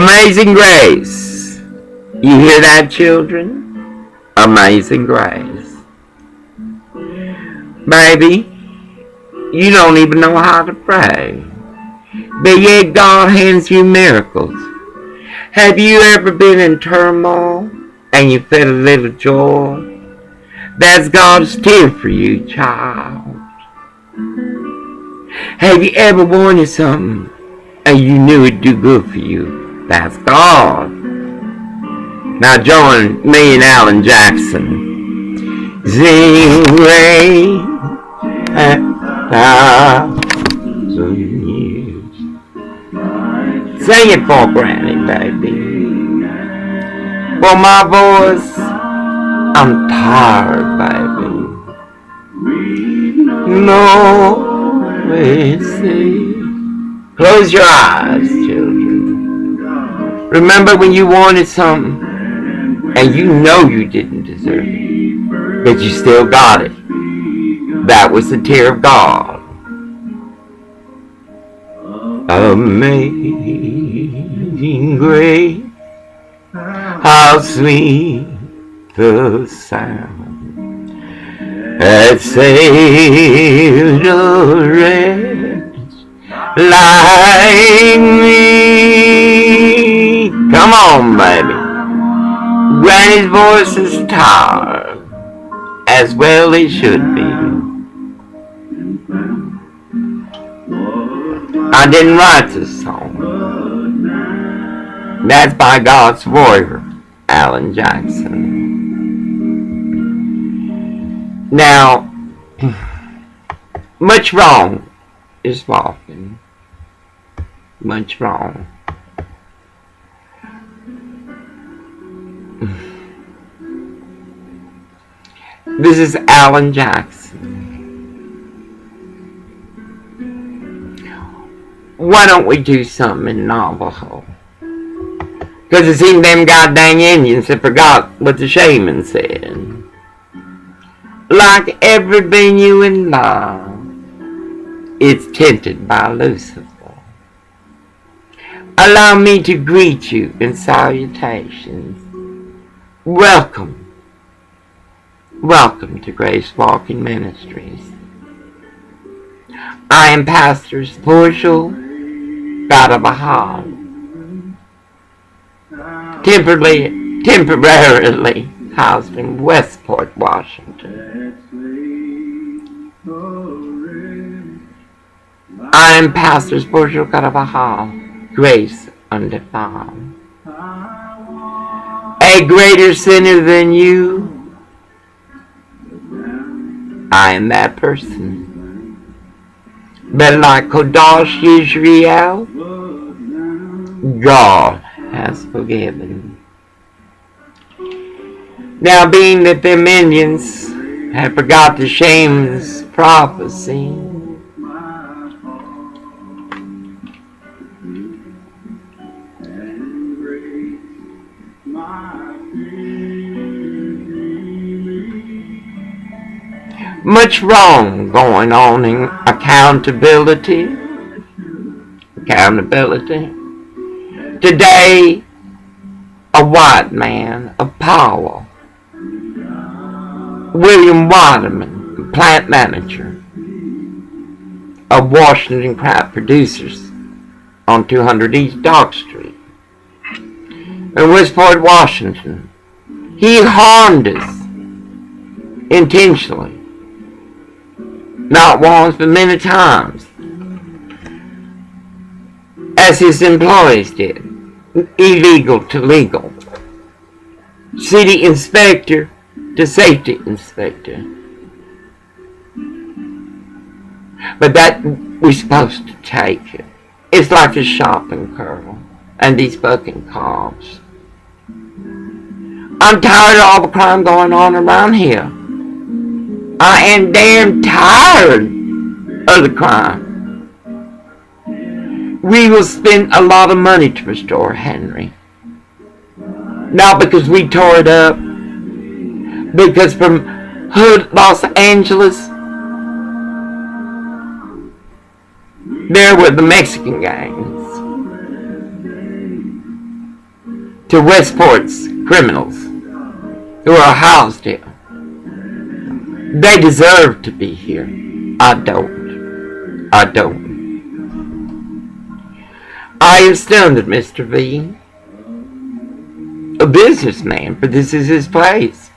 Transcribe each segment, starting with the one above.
Amazing grace. You hear that, children? Amazing grace. Baby, you don't even know how to pray, but yet God hands you miracles. Have you ever been in turmoil and you felt a little joy? That's God's tear for you, child. Have you ever wanted something and you knew it'd do good for you? That's God. Now join me and Alan Jackson. Sing rain at 1,000 years. Sing it for Granny, baby. For my voice, I'm tired, baby. No, see. Close your eyes, children. Remember when you wanted something and you know you didn't deserve it, but you still got it. That was the tear of God. Amazing grace, how sweet the sound that saved a wretch like me. Come on, baby. Granny's voice is tired, as well it should be. I didn't write this song. That's by God's warrior, Alan Jackson. Now, much wrong is walking. Much wrong. This is Alan Jackson. Why don't we do something in Navajo? Because it seemed them goddamn Indians had forgot what the shaman said. Like every venue in love, it's tinted by Lucifer. Allow me to greet you in salutations. Welcome. Welcome to Grace Walking Ministries. I am Pastor Spiritual God of a Hall. Temporarily housed in Westport, Washington. I am Pastor Spiritual God of a Hall. Grace undefiled. A greater sinner than you. I am that person. But like Kodash Yisrael, God has forgiven. Now being that them Indians have forgot the shaman's prophecy, much wrong going on in accountability. Today, a white man of power, William Waterman, plant manager of Washington Crop Producers on 200 East Dock Street in Westport, Washington. He harmed us intentionally. Not once, but many times. As his employees did. Illegal to legal. City inspector to safety inspector. But that we're supposed to take it. It's like a shopping cart and these fucking cops. I'm tired of all the crime going on around here. I am damn tired of the crime. We will spend a lot of money to restore Henry. Not because we tore it up, because from Hood, Los Angeles, there were the Mexican gangs. to Westport's criminals who are housed here. They deserve to be here. I don't. I am stunned at Mr. V, a businessman, for this is his place.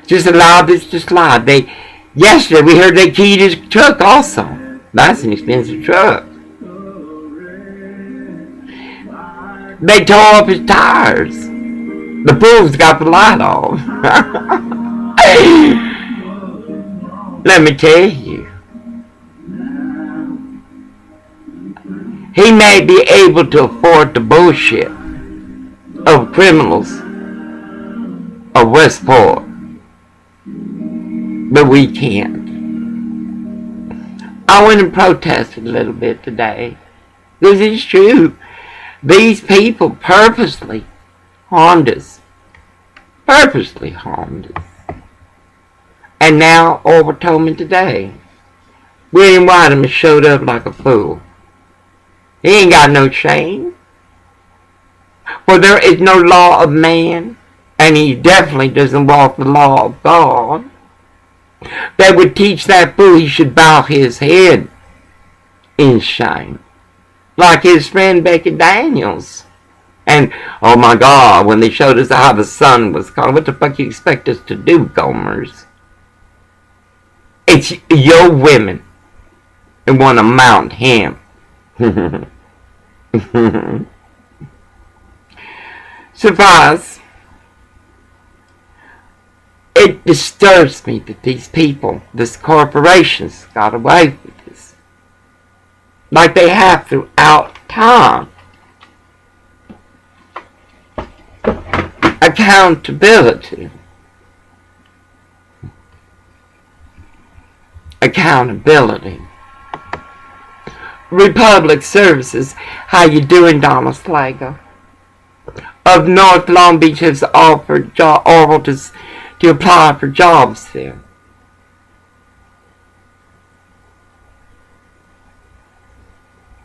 Just allow this to slide. Yesterday we heard they keyed his truck also. That's an expensive truck. They tore up his tires. The fool's got the light off. Let me tell you. He may be able to afford the bullshit of criminals of Westport, but we can't. I went and protested a little bit today. This is true. These people purposely harmed us. And now Orville told me today, William Whiteman showed up like a fool. He ain't got no shame. For there is no law of man, and he definitely doesn't walk the law of God, that would teach that fool he should bow his head in shame. Like his friend Becky Daniels. And, oh my God, when they showed us how the sun was called, what the fuck you expect us to do, Gomers? It's your women that want to mount him. Suffice, it disturbs me that these people, this corporations, got away with this. Like they have throughout time. Accountability. Republic Services, how you doing, Donna Slager? Of North Long Beach has offered Orville to apply for jobs there.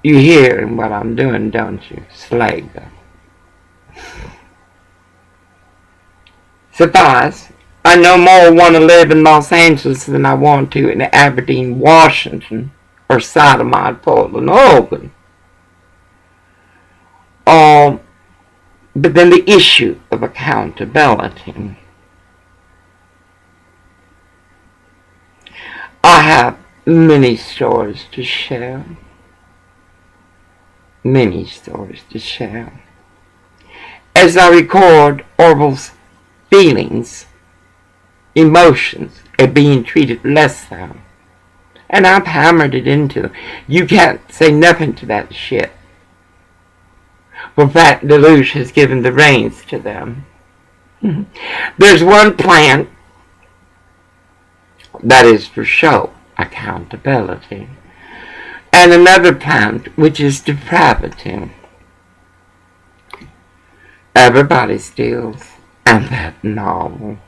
You hear what I'm doing, don't you, Slager? Suffice, I no more want to live in Los Angeles than I want to in Aberdeen, Washington, or Sodomite, Portland, Oregon. But then the issue of accountability. I have many stories to share. As I record Orville's feelings, emotions are being treated less than. And I've hammered it into them. You can't say nothing to that shit. For Fat Deluge has given the reins to them. There's one plant that is for show, accountability. And another plant which is depravity. Everybody steals. And that novel.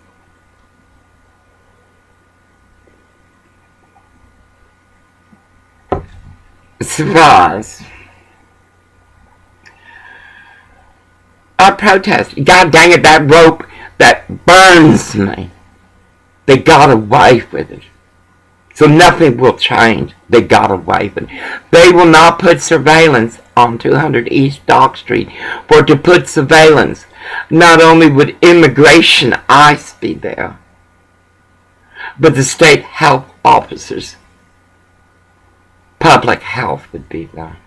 Surprise. I protest. God dang it, that rope that burns me. They got away with it. So nothing will change. They got away with it. They will not put surveillance on 200 East Dock Street. For to put surveillance, not only would immigration ICE be there, but the state health officers, public health would be there.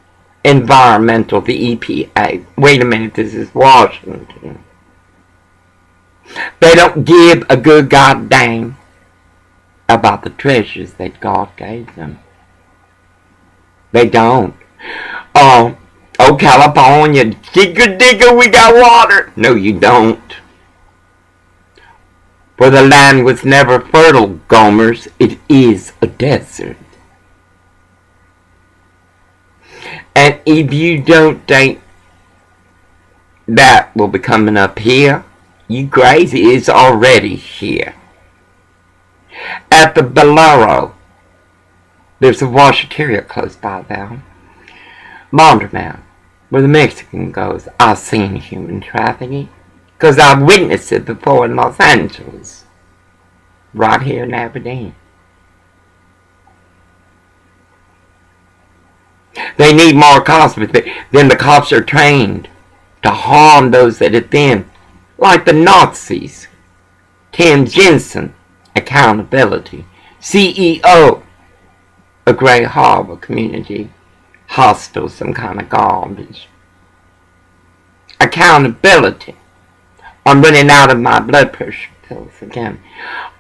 Environmental, the EPA. Wait a minute, this is Washington. They don't give a good goddamn about the treasures that God gave them. They don't. Oh, California, digger, we got water. No, you don't. For the land was never fertile, Gomers. It is a desert. And if you don't think that will be coming up here, you crazy. It's already here. At the Bolero, there's a washateria close by there. Laundromat. where the Mexican goes. I've seen human trafficking because I've witnessed it before in Los Angeles, right here in Aberdeen. They need more cops, but then the cops are trained to harm those that offend, like the Nazis. Tim Jensen, accountability. CEO, a Great Harbor Community Hospital, some kind of garbage. Accountability. I'm running out of my blood pressure pills again.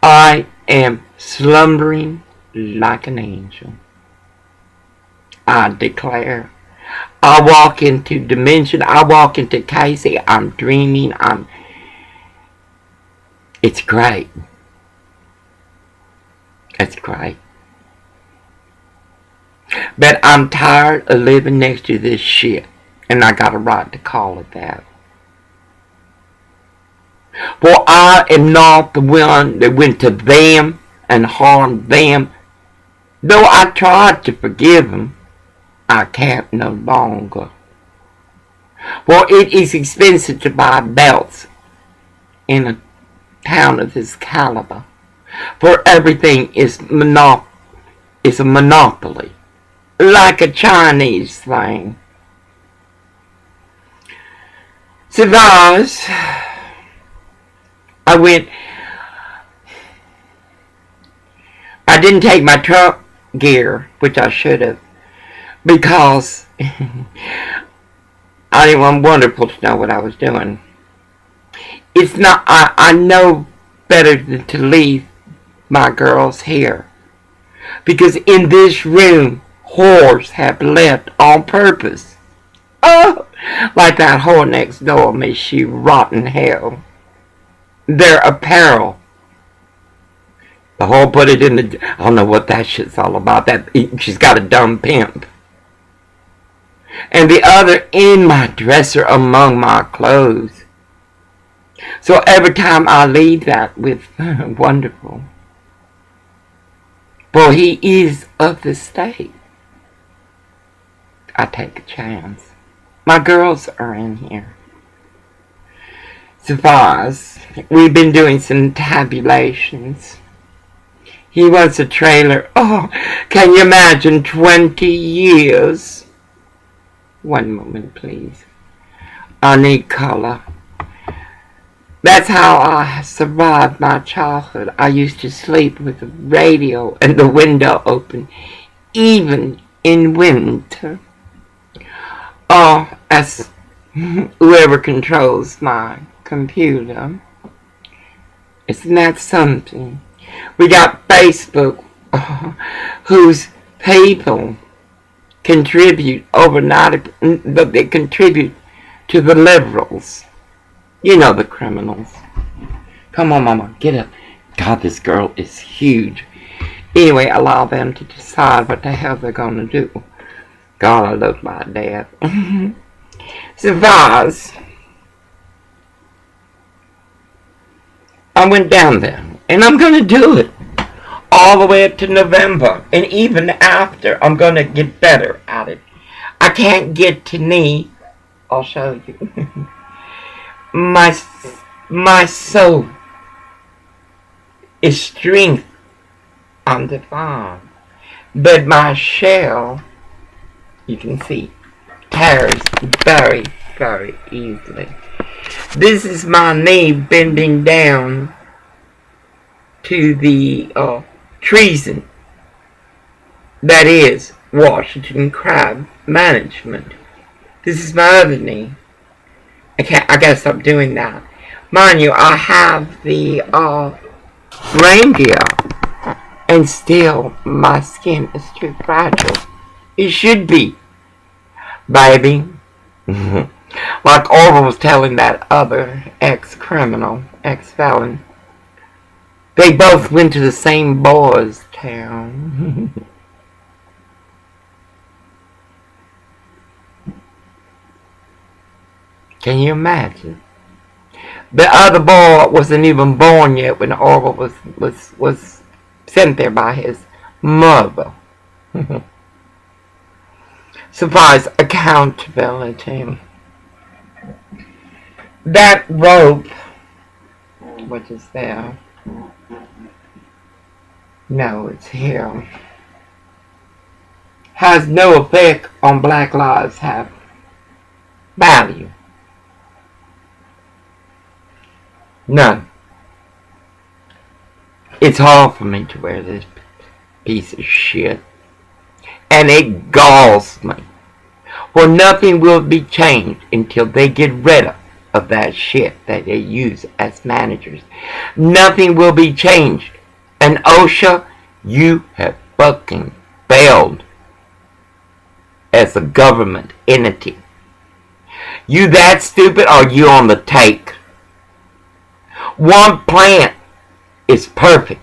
I am slumbering like an angel. I declare. I walk into dimension. I walk into Casey. I'm dreaming. It's great. It's great. But I'm tired of living next to this shit. And I got a right to call it that. For I am not the one that went to them and harmed them. Though I tried to forgive them, I can't no longer. For it is expensive to buy belts in a town of this caliber. For everything is a monopoly. Like a Chinese thing. Cigars. I didn't take my truck gear, which I should have, because I didn't want Wonderful to know what I was doing. It's not, I know better than to leave my girls here. Because in this room, whores have left on purpose. Oh, like that whore next door, may she rot in hell. Their apparel. The whore put it in the, I don't know what that shit's all about. That she's got a dumb pimp. And the other in my dresser among my clothes. So every time I leave that with Wonderful, for he is of the state, I take a chance. My girls are in here. Savaz, we've been doing some tabulations. He wants a trailer. Oh, can you imagine 20 years? One moment, please. I need color. That's how I survived my childhood. I used to sleep with the radio and the window open, even in winter. Oh, as whoever controls my computer. Isn't that something? We got Facebook, whose people contribute overnight, but they contribute to the liberals. You know, the criminals. Come on, Mama, get up. God, this girl is huge. Anyway, allow them to decide what the hell they're going to do. God, I love my dad. So, Vaz, I went down there, and I'm going to do it all the way up to November. And even after, I'm going to get better at it. I can't get to knee. I'll show you. My soul is strength undefined, but my shell, you can see, tears very, very easily. This is my knee bending down to the treason that is Washington crab management. This is my other knee. I gotta stop doing that. Mind you, I have the reindeer, and still my skin is too fragile. It should be, baby. Like Orville was telling that other ex-criminal, ex-felon. They both went to the same boys' town. Can you imagine? The other boy wasn't even born yet when Orville was sent there by his mother. Surprise accountability. That rope, what is there? No, it's here. Has no effect on Black Lives Have value. None. It's hard for me to wear this piece of shit. And it galls me. For nothing will be changed until they get rid of that shit that they use as managers. Nothing will be changed. And OSHA, you have fucking failed as a government entity. You that stupid, or you on the take? One plant is perfect.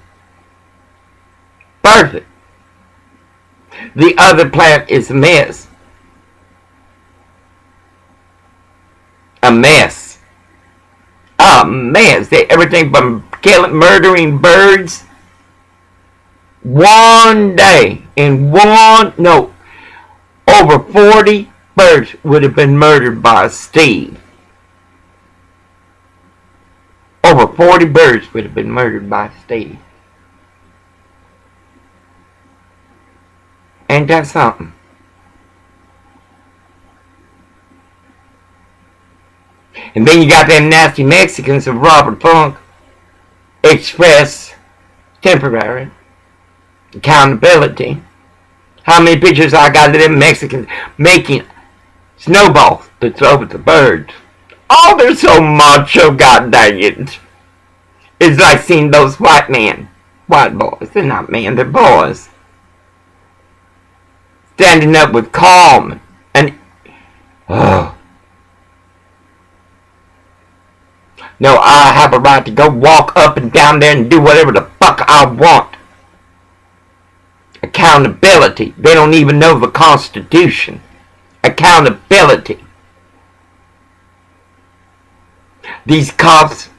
Perfect. The other plant is a mess. A mess. A mess. Everything from killing, murdering birds. One day, over 40 birds would have been murdered by Steve. Over 40 birds would have been murdered by Steve. Ain't that something? And then you got them nasty Mexicans of Robert Funk express temporary accountability. How many pictures I got of them Mexicans making snowballs to throw at the birds? Oh, they're so macho, god dang it. It's like seeing those white boys. They're not men, they're boys. Standing up with calm and no, I have a right to go walk up and down there and do whatever the fuck I want. Accountability. They don't even know the Constitution. Accountability. These cops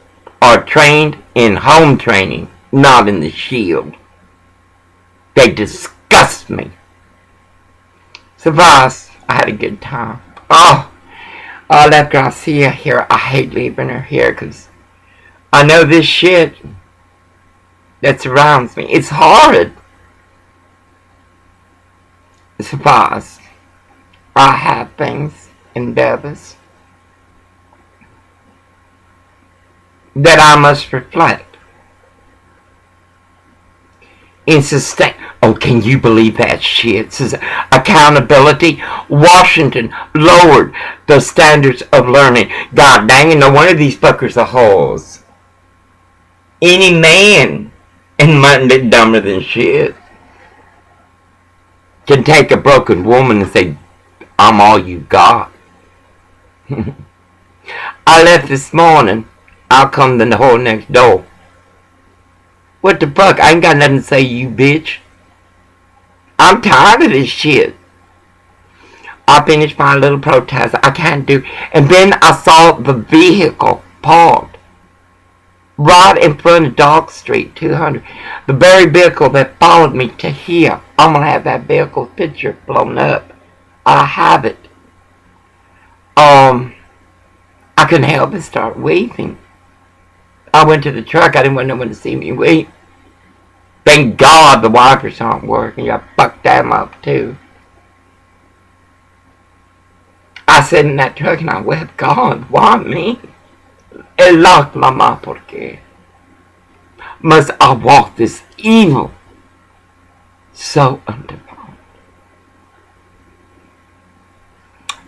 are trained in home training, not in the shield. They disgust me. Suffice, I had a good time. Oh, I left Garcia here. I hate leaving her here because I know this shit that surrounds me. It's horrid. Suffice, I have things, endeavors that I must reflect and sustain. Oh, can you believe that shit? Says accountability. Washington lowered the standards of learning. God dang it, no one of these fuckers are hoes. Any man and mutton bit dumber than shit can take a broken woman and say, I'm all you got. I left this morning. I'll come to the whole next door. What the fuck? I ain't got nothing to say, you bitch. I'm tired of this shit. I finished my little protest. I can't do. And then I saw the vehicle parked right in front of Dog Street 200. The very vehicle that followed me to here. I'm going to have that vehicle's picture blown up. I have it. I couldn't help but start weeping. I went to the truck. I didn't want no one to see me weep. Thank God the wipers aren't working. I fucked them up too. I sat in that truck and I wept, God, why me? El locked mamá, porque must I walk this evil so undefined?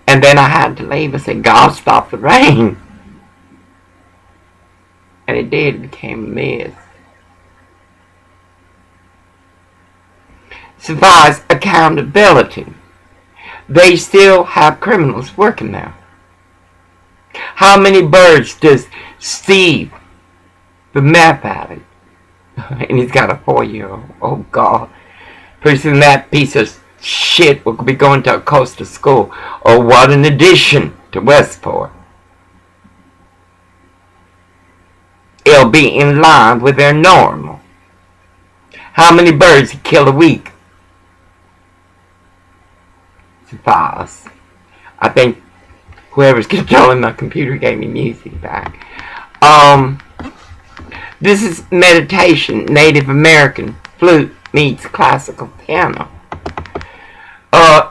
And then I had to leave and say, God, stop the rain. And it did. It became a mess. Suffice accountability. They still have criminals working there. How many birds does Steve, the meth addict, and he's got a 4-year-old, oh God, pretty soon that piece of shit will be going to a coastal school. Oh, what an addition to Westport. It'll be in line with their normal. How many birds he kill a week? Suffice. I think whoever's controlling my computer gave me music back. This is meditation, Native American flute meets classical piano.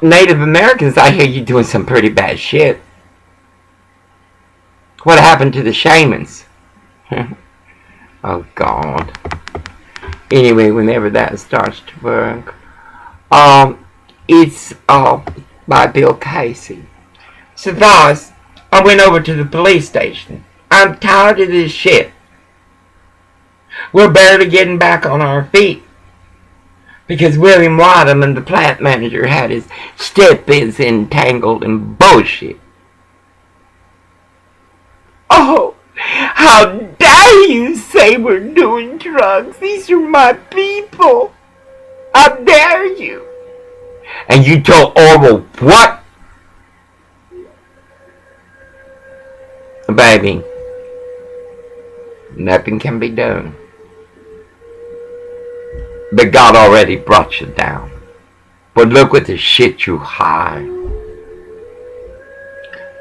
Native Americans, I hear you doing some pretty bad shit. What happened to the shamans? Oh God. Anyway, whenever that starts to work. It's by Bill Casey. Suffice, I went over to the police station. I'm tired of this shit. We're barely getting back on our feet because William Waterman, the plant manager, had his step-ins entangled in bullshit. Oh, how dare you say we're doing drugs? These are my people. How dare you? And you told Orwell what? Baby, nothing can be done. But God already brought you down. But look what the shit you hide.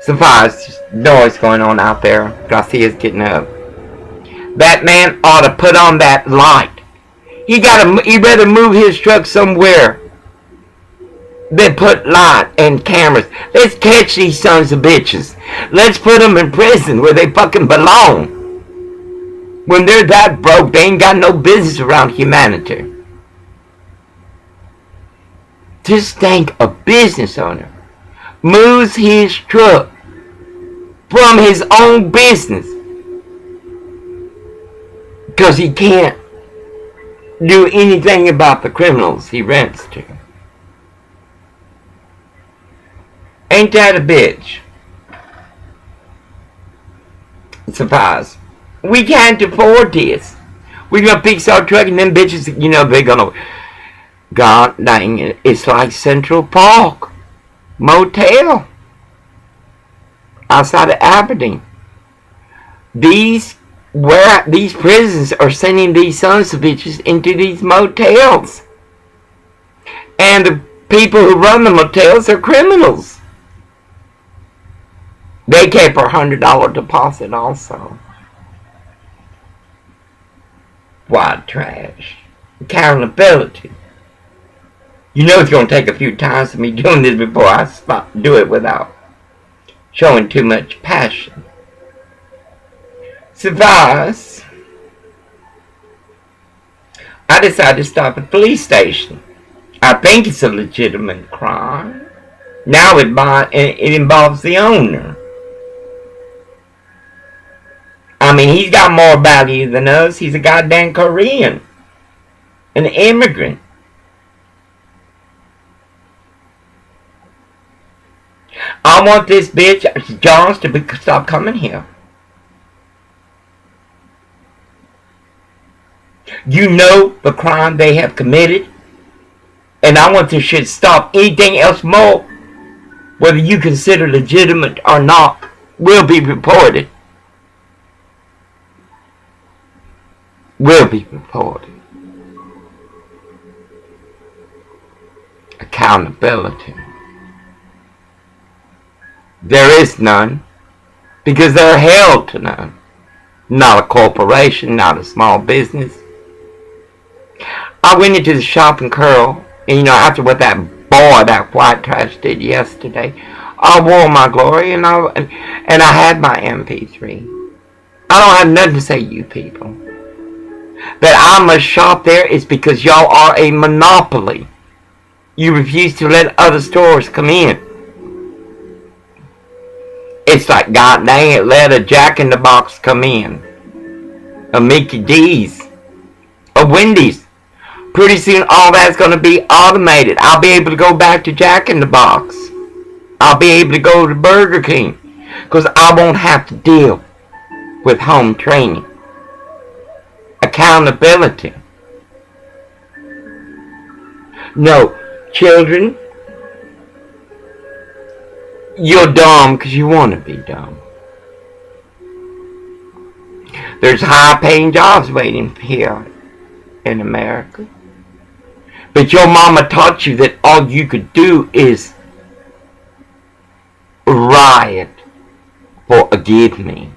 Suffice, noise going on out there. Garcia's getting up. That man ought to put on that light. He better move his truck somewhere. Then put light and cameras. Let's catch these sons of bitches. Let's put them in prison where they fucking belong. When they're that broke, they ain't got no business around humanity. Just think a business owner moves his truck from his own business because he can't do anything about the criminals he rents to. Ain't that a bitch? Surprise. We can't afford this. We're gonna fix our truck and them bitches, they're gonna... God dang it, it's like Central Park Motel outside of Aberdeen. These prisons are sending these sons of bitches into these motels. And the people who run the motels are criminals. They kept our $100 deposit also. White trash. Accountability. You know it's going to take a few times of me doing this before I do it without showing too much passion. Suffice, I decided to stop at the police station. I think it's a legitimate crime. Now it involves the owner. I mean, he's got more value than us. He's a goddamn Korean. An immigrant. I want this bitch, Johns, to stop coming here. You know the crime they have committed. And I want this shit stop. Anything else more, whether you consider legitimate or not, will be reported. Will be reported. Accountability. There is none, because they're held to none. Not a corporation, not a small business. I went into the shop in Curl, and after what that white trash did yesterday, I wore my glory, and I had my MP3. I don't have nothing to say to you people. That I must shop there is because y'all are a monopoly. You refuse to let other stores come in. It's like, God dang it, let a Jack in the Box come in. A Mickey D's. A Wendy's. Pretty soon all that's going to be automated. I'll be able to go back to Jack in the Box. I'll be able to go to Burger King. Because I won't have to deal with home training. Accountability. No, children, you're dumb because you want to be dumb. There's high-paying jobs waiting here in America. But your mama taught you that all you could do is riot for a give me.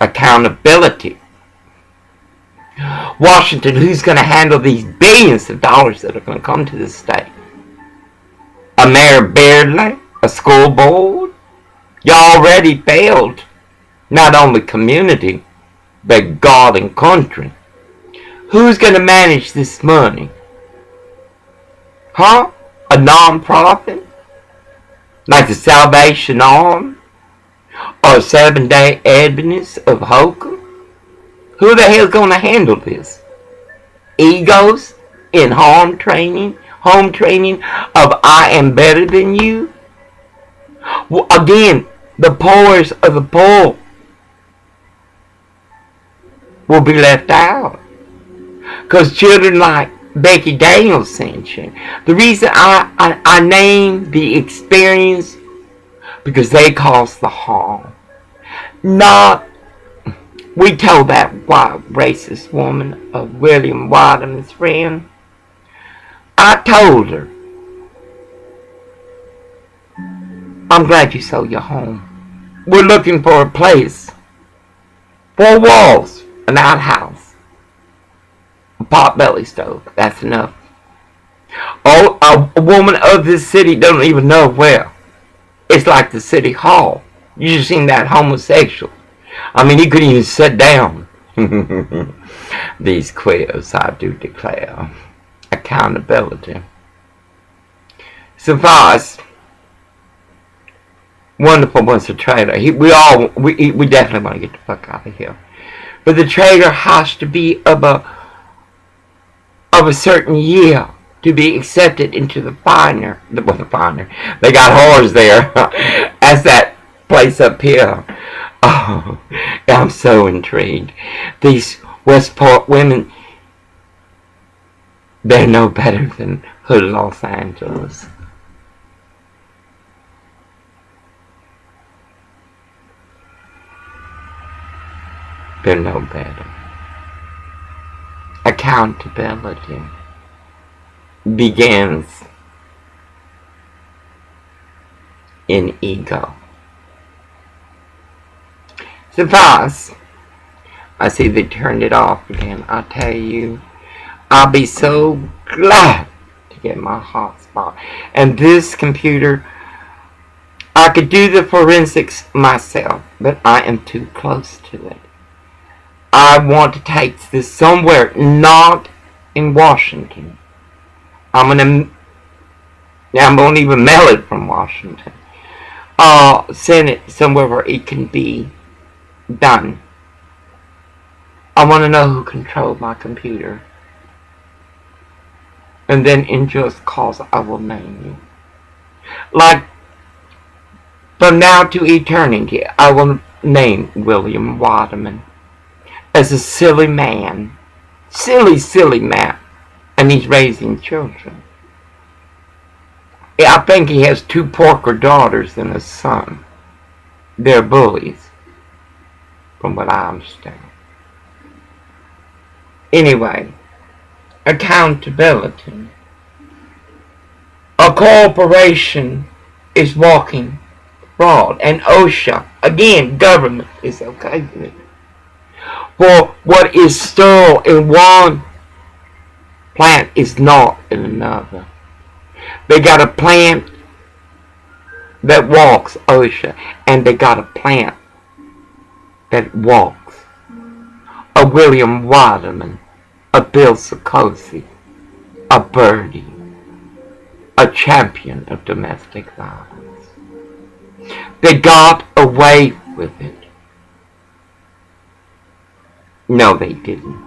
Accountability. Washington, who's going to handle these billions of dollars that are going to come to this state? A mayor barely? A school board? You already failed not only community, but God and country. Who's going to manage this money? Huh? A non-profit? Like the Salvation Army? Or Seventh-day Adventists of Holcomb? Who the hell's going to handle this? Egos in home training of I am better than you? Well, again, the poorest of the poor will be left out. Because children like Becky Daniels said, the reason I name the experience, because they caused the harm. Not, we told that white racist woman of William Waterman's friend, I told her, I'm glad you sold your home. We're looking for a place, 4 walls, an outhouse, a potbelly stove. That's enough. Oh, a woman of this city don't even know where. It's like the city hall. You just seen that homosexual. I mean, he couldn't even sit down. These queers, I do declare. Accountability. Suffice. Wonderful was a traitor. We definitely want to get the fuck out of here. But the traitor has to be of a certain year to be accepted into the finer. They got whores there. That's that place up here. Oh, I'm so intrigued. These Westport women, they're no better than Hood Los Angeles. They're no better. Accountability begins in ego. Suffice, I see they turned it off again. I tell you, I'll be so glad to get my hotspot. And this computer, I could do the forensics myself, but I am too close to it. I want to take this somewhere, not in Washington. I'm gonna even mail it from Washington. Send it somewhere where it can be done. I want to know who controlled my computer. And then in just cause I will name you. Like, from now to eternity, I will name William Waterman as a silly man. Silly man. And he's raising children. I think he has 2 porker daughters and a son. They're bullies, from what I understand. Anyway, accountability. A corporation is walking fraud, and OSHA, again, government is okay with it. For what is sterile in one plant is not in another. They got a plant that walks OSHA, and they got a plant that walks a William Waterman, a Bill Sikosi, a Birdie, a champion of domestic violence. They got away with it. No, they didn't.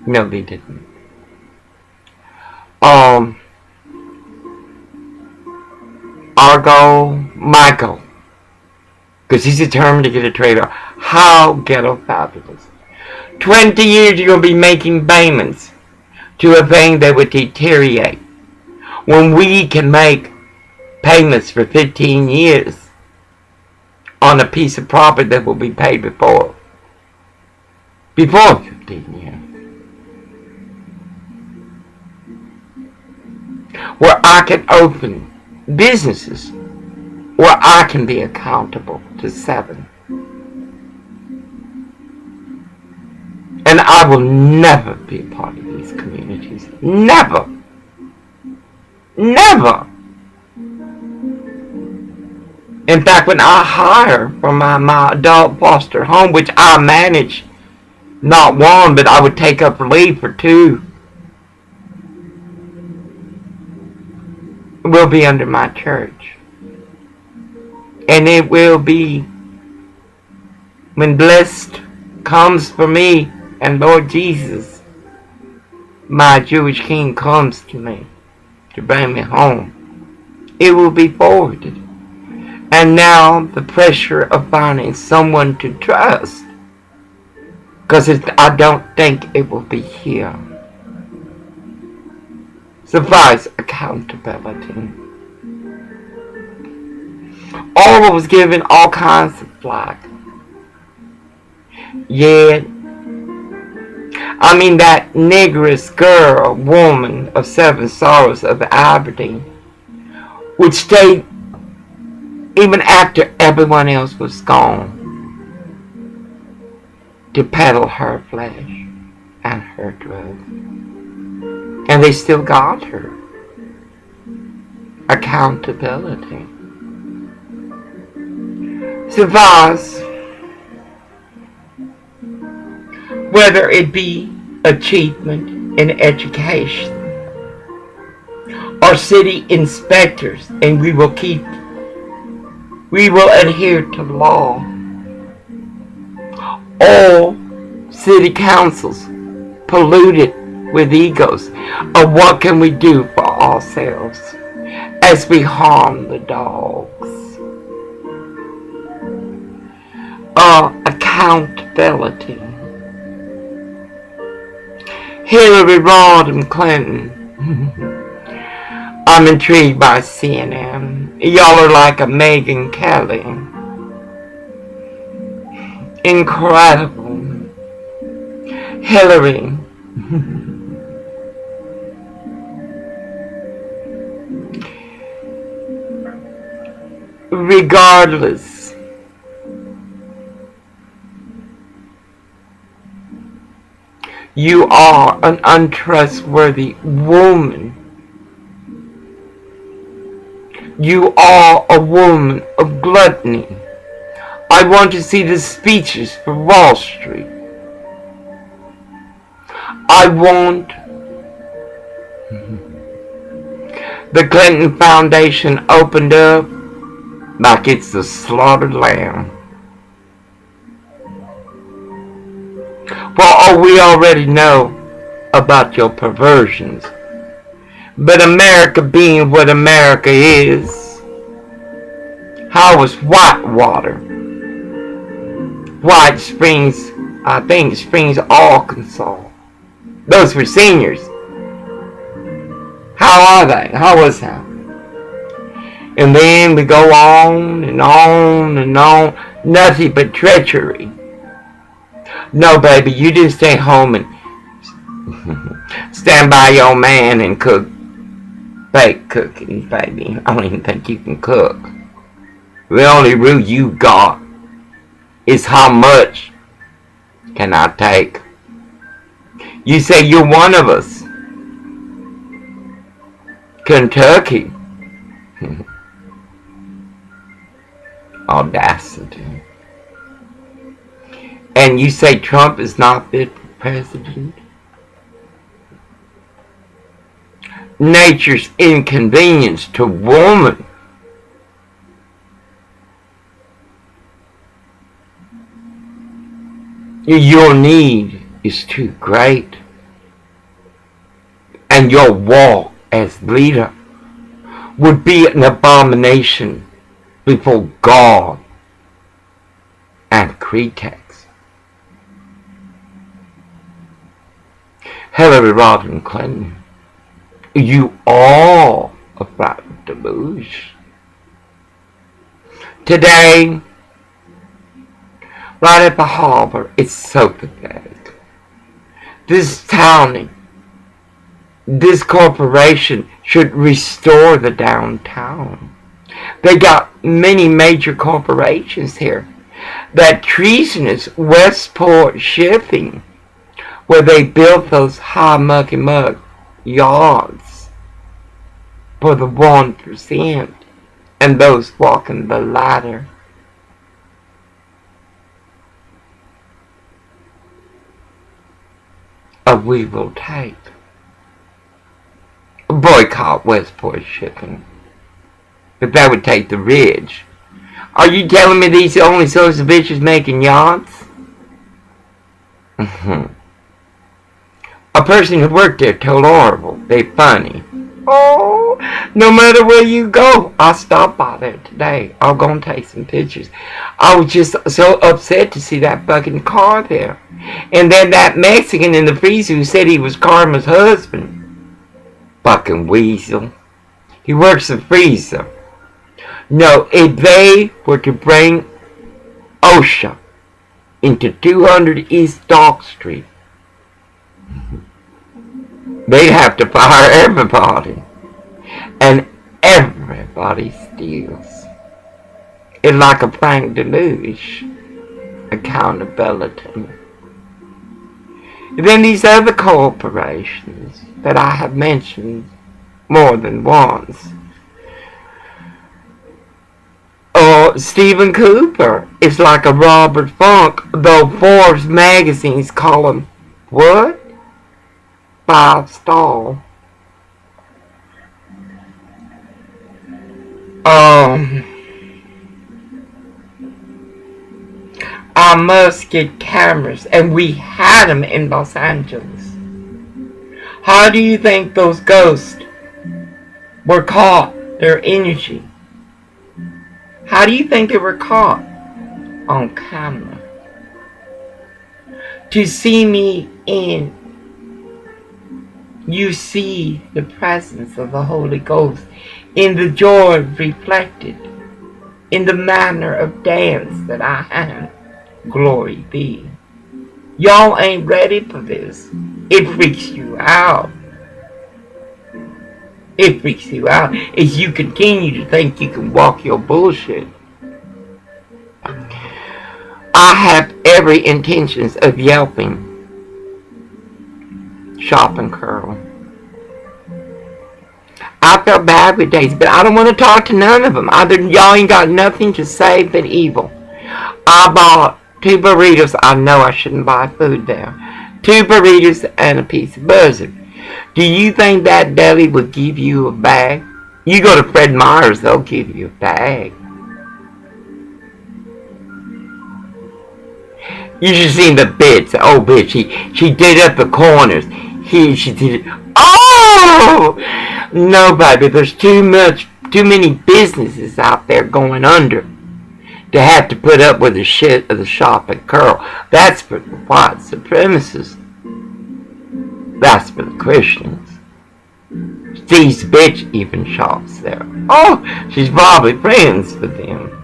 No, they didn't. Michael, because he's determined to get a traitor. How ghetto fabulous. 20 years you're going to be making payments to a thing that would deteriorate, when we can make payments for 15 years on a piece of property that will be paid before 15 years. Where I can open businesses where I can be accountable to 7. And I will never be a part of these communities. Never. Never. In fact, when I hire from my adult foster home, which I manage, not 1, but I would take up leave for 2, it will be under my church. And it will be, when blessed comes for me, and Lord Jesus, my Jewish King, comes to me to bring me home, it will be forwarded. And now the pressure of finding someone to trust, because I don't think it will be here. Suffice accountability. All was given all kinds of flack. Yet, I mean, that negress girl, woman of 7 sorrows of Aberdeen, would stay even after everyone else was gone to peddle her flesh and her drugs. And they still got her. Accountability. Suffice, whether it be achievement in education or city inspectors, and we will adhere to law, all city councils polluted with egos of what can we do for ourselves as we harm the dogs. Accountability. Hillary Rodham Clinton. I'm intrigued by CNN. Y'all are like a Megyn Kelly. Incredible. Hillary. Regardless, you are an untrustworthy woman. You are a woman of gluttony. I want to see the speeches for Wall Street. I want the Clinton Foundation opened up like it's the slaughtered lamb. For we already know about your perversions. But America being what America is, how was Whitewater? White Springs, I think Springs, Arkansas. Those were seniors. How are they? How was that? And then we go on and on and on. Nothing but treachery. No, baby, you just stay home and stand by your man and cook. Fake cooking, baby. I don't even think you can cook. The only rule you got is how much can I take. You say you're one of us. Kentucky. Audacity. And you say Trump is not fit for president? Nature's inconvenience to woman. Your need is too great. And your walk as leader would be an abomination before God and cretex. Hillary Rodham Clinton, you are a frightened deluge. Today, right at the harbor, it's so pathetic. This town, this corporation should restore the downtown. They got many major corporations here. That treasonous Westport shipping, where they built those high mucky mug yards for the 1% and those walking the ladder. We will take. Boycott Westport shipping. But that would take the rich. Are you telling me these are the only sorts of bitches making yachts? A person who worked there told Orville, they funny. Oh, no matter where you go, I stopped by there today. I'll go and take some pictures. I was just so upset to see that fucking car there. And then that Mexican in the freezer who said he was Karma's husband. Fucking weasel. He works the freezer. No, if they were to bring OSHA into 200 East Dock Street, they'd have to fire everybody. And everybody steals. It's like a Frank Deluge. Accountability. Then these other corporations that I have mentioned more than once. Or Stephen Cooper is like a Robert Funk, though Forbes magazines call him, what? 5-star. I must get cameras, and we had them in Los Angeles. How do you think those ghosts were caught? Their energy. How do you think they were caught? On camera. To see me in, you see the presence of the Holy Ghost in the joy reflected, in the manner of dance that I have. Glory be. Y'all ain't ready for this. It freaks you out. It freaks you out as you continue to think you can walk your bullshit. I have every intentions of yelping. Shopping curl. I felt bad with Daisy, but I don't want to talk to none of them. Either y'all ain't got nothing to say but evil. I bought 2 burritos. I know I shouldn't buy food there. 2 burritos and a piece of buzzard. Do you think that deli would give you a bag? You go to Fred Meyer's, they'll give you a bag. You should see the bits. Oh, bitch, she did up the corners. She did it. Oh! No, baby, there's too many businesses out there going under to have to put up with the shit of the shop at Curl. That's for the white supremacists. That's for the Christians. Steve's bitch even shops there. Oh, she's probably friends with them.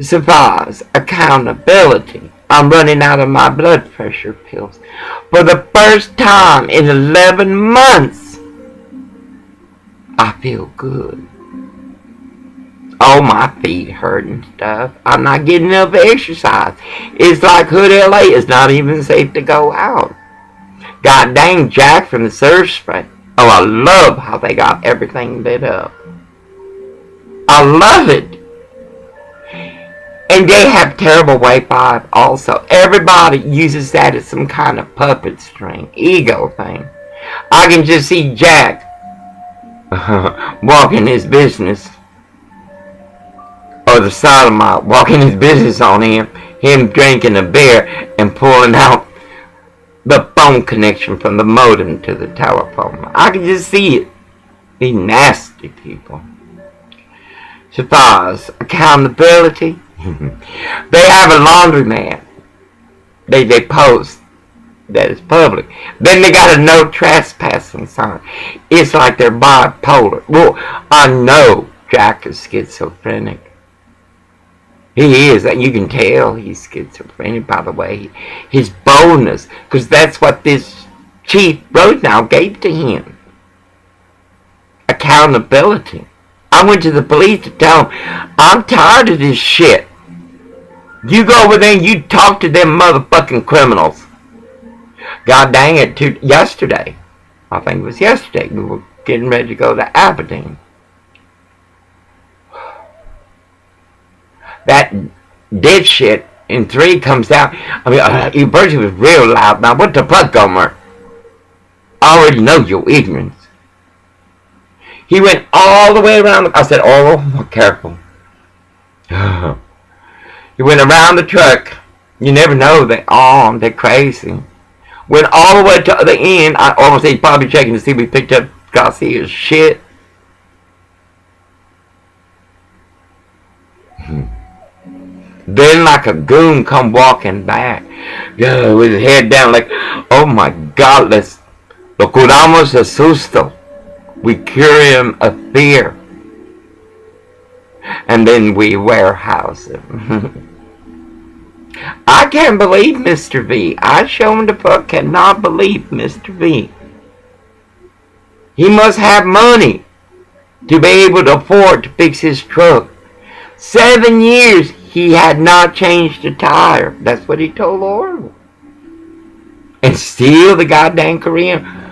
Survives accountability. I'm running out of my blood pressure pills. For the first time in 11 months, I feel good. Oh, my feet hurt and stuff. I'm not getting enough exercise. It's like Hood LA. It's not even safe to go out. God dang, Jack from the surf spray. Oh, I love how they got everything lit up. I love it. And they have terrible Wi-Fi also. Everybody uses that as some kind of puppet string, ego thing. I can just see Jack walking his business. Or the sodomite walking his business on him drinking a beer and pulling out the phone connection from the modem to the telephone. I can just see it. These nasty people. Surprise. Accountability. They have a laundromat. They post that is public. Then they got a no trespassing sign. It's like they're bipolar. Well, I know Jack is schizophrenic. He is. You can tell he's schizophrenic by the way. His boldness. Because that's what this chief road now gave to him. Accountability. I went to the police to tell them, I'm tired of this shit. You go over there and you talk to them motherfucking criminals. God dang it, yesterday. I think it was yesterday. We were getting ready to go to Aberdeen. That dead shit in 3 comes out. I mean, your person was real loud. Now, what the fuck, Gomer? I already know your ignorance. He went all the way around. I said, oh, careful. He went around the truck. You never know. They're crazy. Went all the way to the end. I almost said he's probably checking to see if we picked up Garcia's shit. Then like a goon come walking back. Yeah, with his head down like, oh my God, lo curamos de susto. We cure him of fear. And then we warehouse him. I can't believe Mr. V. I show him the fuck cannot believe Mr. V. He must have money to be able to afford to fix his truck. 7 years he had not changed a tire. That's what he told Oracle. And still the goddamn Korean.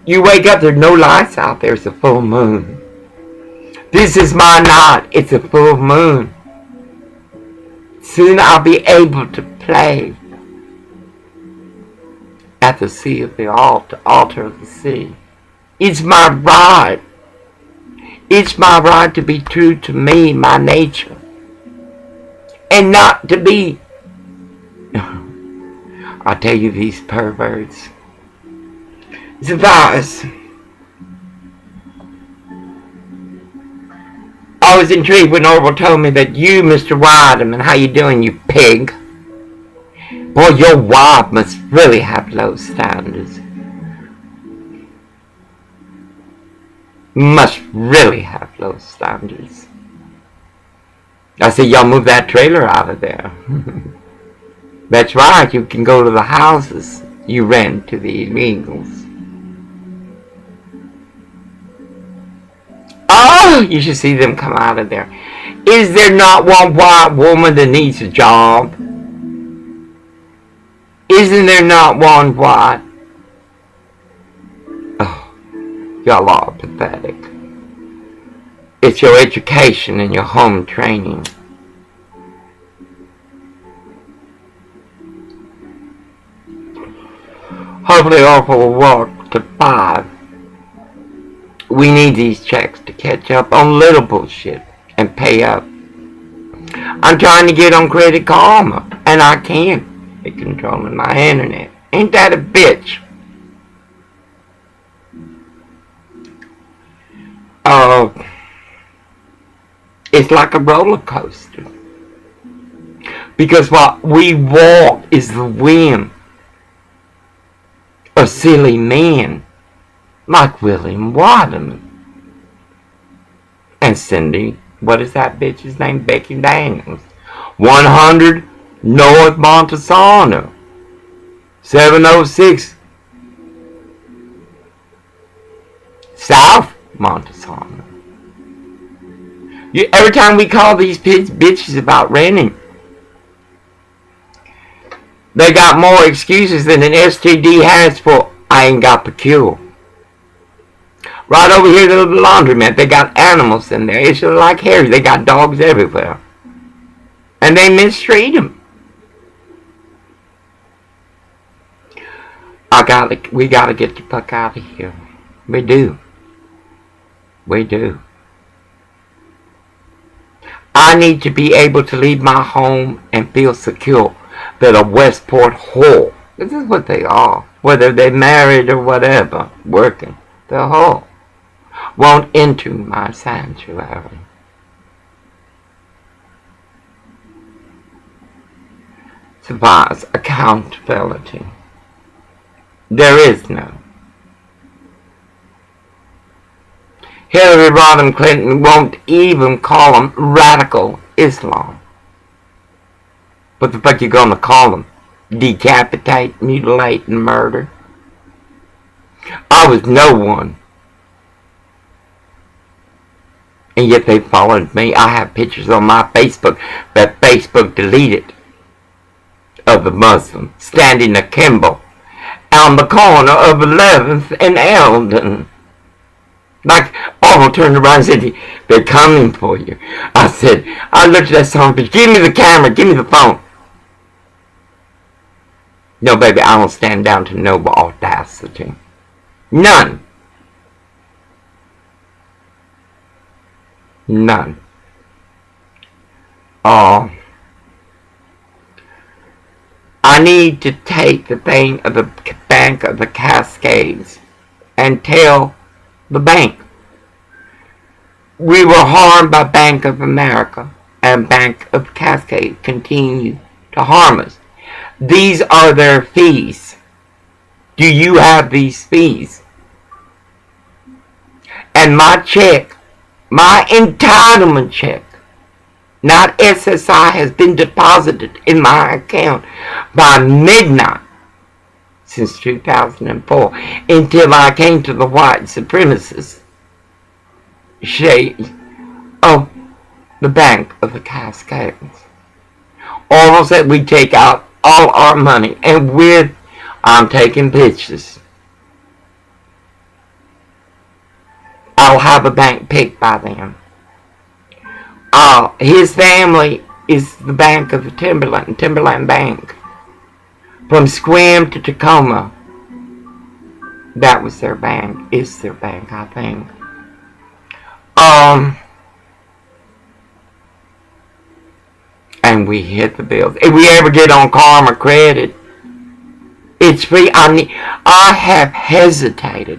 You wake up, there's no lights out there. It's a full moon. This is my night. It's a full moon. Soon I'll be able to play at the sea of the altar of the sea. It's my right. It's my right to be true to me, my nature. And not to be, I tell you, these perverts. Surprise. I was intrigued when Orville told me that you, Mr. Weideman, how you doing, you pig? Boy, your wife must really have low standards. Must really have low standards. I said, y'all move that trailer out of there. That's right, you can go to the houses you rent to the illegals. Oh, you should see them come out of there. Is there not one white woman that needs a job? Isn't there not one white? Oh, y'all are pathetic. It's your education and your home training. Hopefully Orpha will walk to 5. We need these checks to catch up on little bullshit and pay up. I'm trying to get on Credit Karma, and I can't. It's controlling my internet. Ain't that a bitch? It's like a roller coaster. Because what we walk is the whim of silly men like William Waterman and Cindy, what is that bitch's name? Becky Daniels. 100 North Montesano. 706 South Montesano. Every time we call these bitches about renting, they got more excuses than an STD has for I ain't got the cure. Right over here, the laundromat, they got animals in there. It's just like Harry. They got dogs everywhere. And they mistreat them. We gotta get the fuck out of here. We do. We do. I need to be able to leave my home and feel secure that a Westport whore, this is what they are, whether they're married or whatever, working, the whore, won't enter my sanctuary. Survives accountability. There is none. Hillary Rodham Clinton won't even call them radical Islam. What the fuck you gonna call them? Decapitate, mutilate, and murder? I was no one And yet they followed me. I have pictures on my Facebook that Facebook deleted of the Muslim standing akimbo on the corner of 11th and Eldon. Like, turned around and said, they're coming for you. I looked at that son of a bitch, give me the camera, give me the phone. No, baby, I don't stand down to no audacity. None. None. I need to take the thing of the Bank of the Cascades and tell the bank. We were harmed by Bank of America, and Bank of Cascade continue to harm us. These are their fees. Do you have these fees? And my check, my entitlement check, not SSI, has been deposited in my account by midnight since 2004 until I came to the white supremacist shade of the Bank of the Cascades. Oral said we take out all our money, and I'm taking pictures. I'll have a bank picked by them. His family is the Bank of the Timberland Bank. From Squim to Tacoma. That was their bank, is their bank, I think. And we hit the bills. If we ever get on Karma Credit, it's free. I have hesitated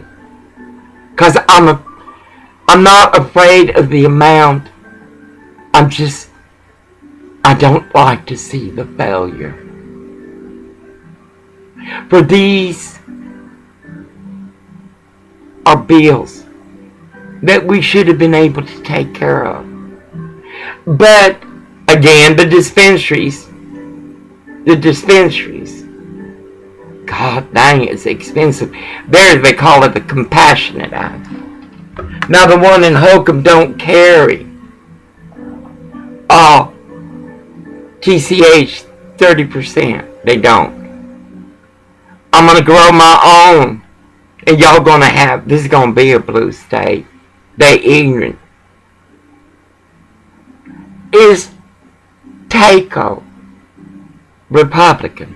because I'm not afraid of the amount. I don't like to see the failure. For these are bills that we should have been able to take care of. But again, the dispensaries, God dang, it's expensive. There they call it the Compassionate Act. Now the one in Holcomb don't carry TCH 30%. They don't. I'm going to grow my own. And y'all going to have, this is going to be a blue state. They ignorant. Is Taco Republican?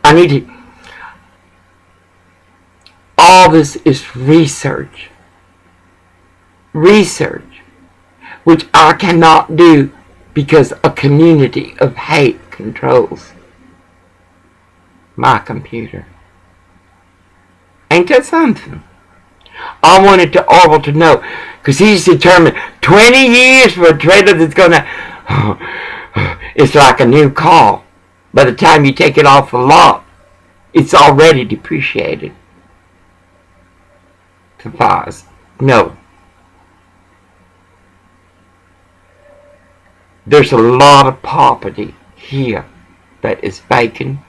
I need to, all this is research. Research. Which I cannot do because a community of hate controls my computer. Ain't that something? I wanted Orwell to know, because he's determined 20 years for a trailer that's gonna, it's like a new car. By the time you take it off the lot, it's already depreciated. Suffice. No. There's a lot of property here that is vacant.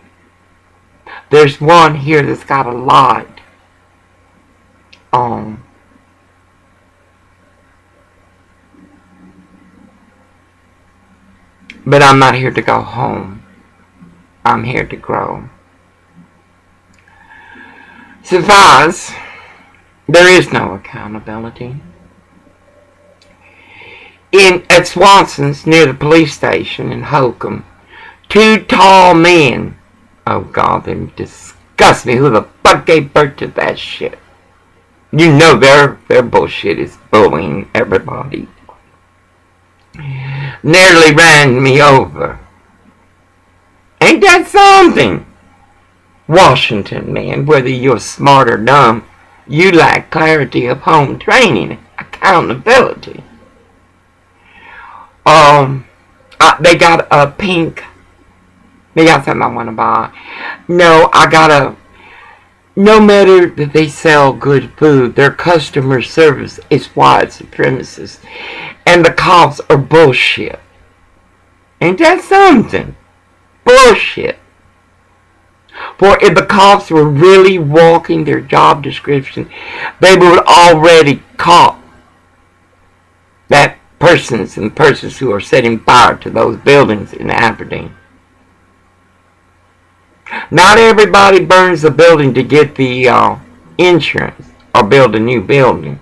There's one here that's got a light on. But I'm not here to go home. I'm here to grow. Suffice, there is no accountability. At Swanson's, near the police station in Holcomb, two tall men, oh God, they disgust me. Who the fuck gave birth to that shit? You know their bullshit is bullying everybody. Nearly ran me over. Ain't that something? Washington, man, whether you're smart or dumb, you lack clarity of home training, accountability. They got a pink. They got something I want to buy. No, no matter that they sell good food, their customer service is white supremacist. And the cops are bullshit. Ain't that something? Bullshit. For if the cops were really walking their job description, they would already caught That persons and persons who are setting fire to those buildings in Aberdeen. Not everybody burns the building to get the insurance or build a new building.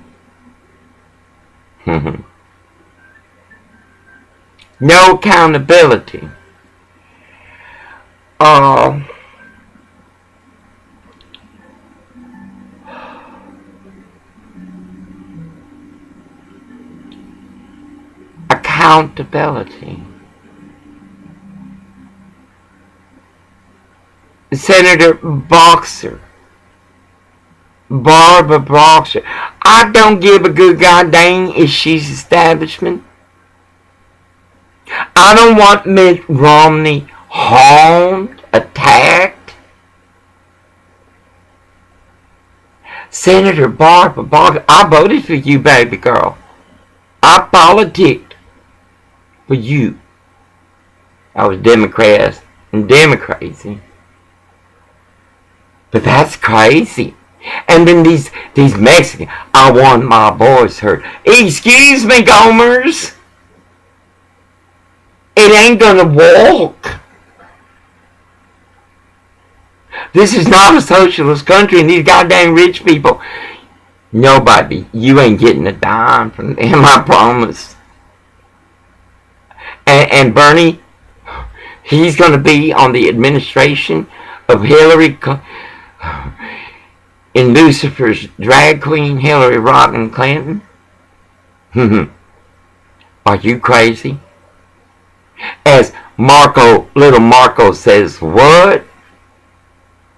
No accountability. Accountability. Senator Barbara Boxer. I don't give a good goddamn if she's establishment. I don't want Mitt Romney harmed, attacked. Senator Barbara Boxer, I voted for you, baby girl. I politicked for you. I was Democrats and Democracy. But that's crazy. And then these Mexicans, I want my voice heard. Excuse me, Gomers. It ain't gonna walk. This is not a socialist country, and these goddamn rich people, nobody, you ain't getting a dime from them, I promise. And Bernie, he's gonna be on the administration of Hillary in Lucifer's drag queen, Hillary Rodham Clinton. Are you crazy? As little Marco says, what?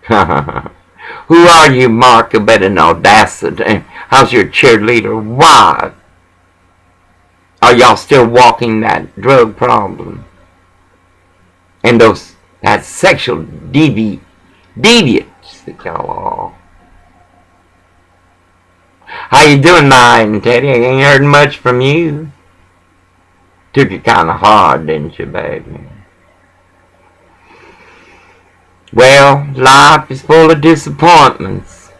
Who are you, Marco? Better know audacity. How's your cheerleader? Why? Are y'all still walking that drug problem? And that sexual deviance that y'all are. How you doing, Mine, Teddy? I ain't heard much from you. Took it kind of hard, didn't you, baby? Well, life is full of disappointments.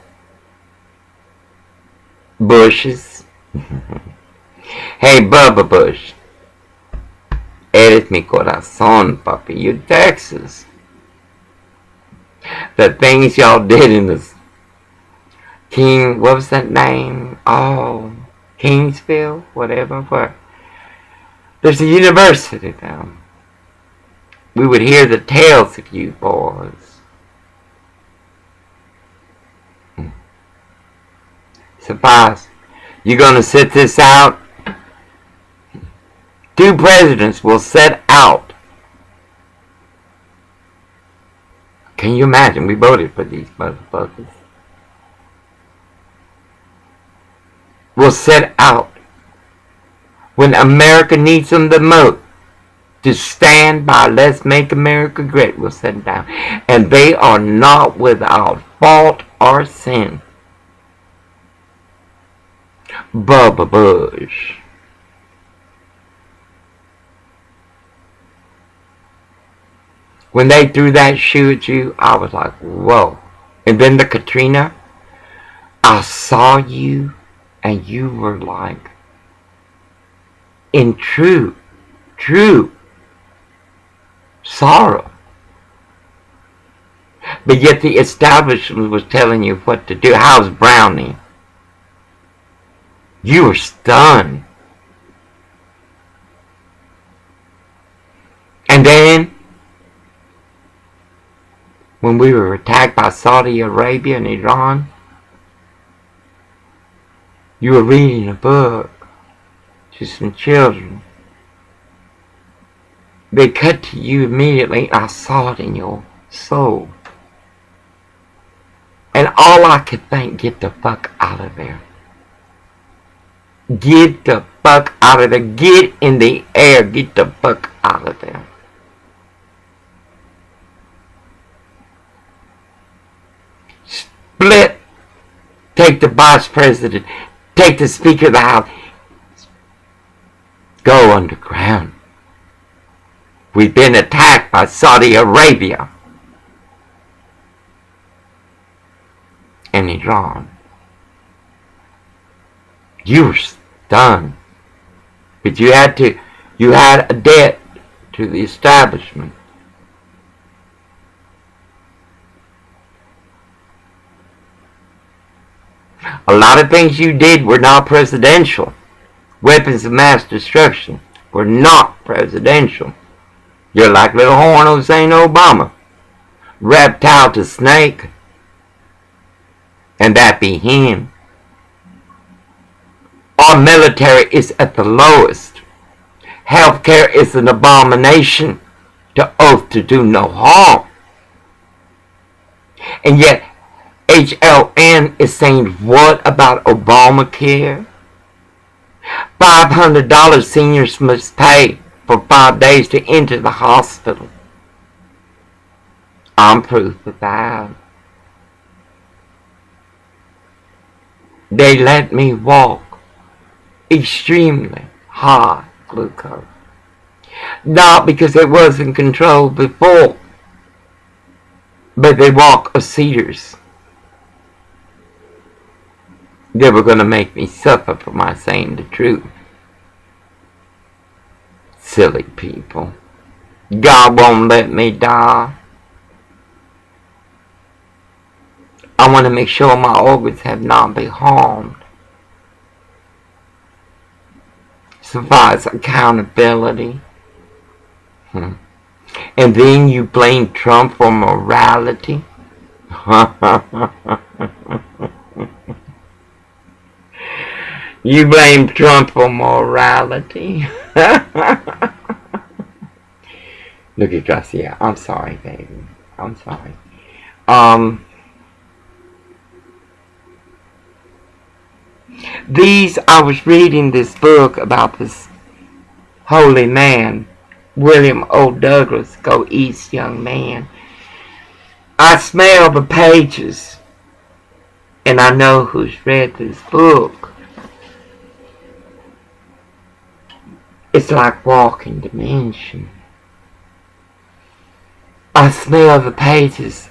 Bushes. Hey, Bubba Bush. Eres mi corazón, papi. You Texas. The things y'all did in this what was that name? Oh, Kingsville? Whatever. Where? There's a university now. We would hear the tales of you boys. Suffice. You gonna sit this out? 2 presidents will set out. Can you imagine? We voted for these motherfuckers. Will set out when America needs them the most to stand by Let's Make America Great. We'll set down. And they are not without fault or sin. Bubba Bush. When they threw that shoe at you, I was like, whoa. And then the Katrina, I saw you and you were like, in true sorrow. But yet the establishment was telling you what to do. How's Brownie? You were stunned. And then, when we were attacked by Saudi Arabia and Iran, you were reading a book to some children. They cut to you immediately. I saw it in your soul. And all I could think, get the fuck out of there. Get the fuck out of there. Get in the air. Get the fuck out of there. Split. Take the vice president. Take the Speaker of the House. Go underground. We've been attacked by Saudi Arabia and Iran. You were stunned. But you had a debt to the establishment. A lot of things you did were not presidential. Weapons of mass destruction were not presidential. You're like little horn of St. Obama. Reptile to snake. And that be him. Our military is at the lowest. Healthcare is an abomination to oath to do no harm. And yet, HLN is saying what about Obamacare? $500 seniors must pay for 5 days to enter the hospital. I'm proof of that. They let me walk extremely high glucose. Not because it wasn't controlled before, but they walk of cedars. They were going to make me suffer for my saying the truth. Silly people. God won't let me die. I want to make sure my organs have not been harmed. Survives accountability. And then you blame Trump for morality. You blame Trump for morality. Look at Garcia. I'm sorry, baby. I'm sorry. I was reading this book about this holy man, William O. Douglas, Go East young man. I smell the pages, and I know who's read this book. It's like walking dimension. I smell the pages.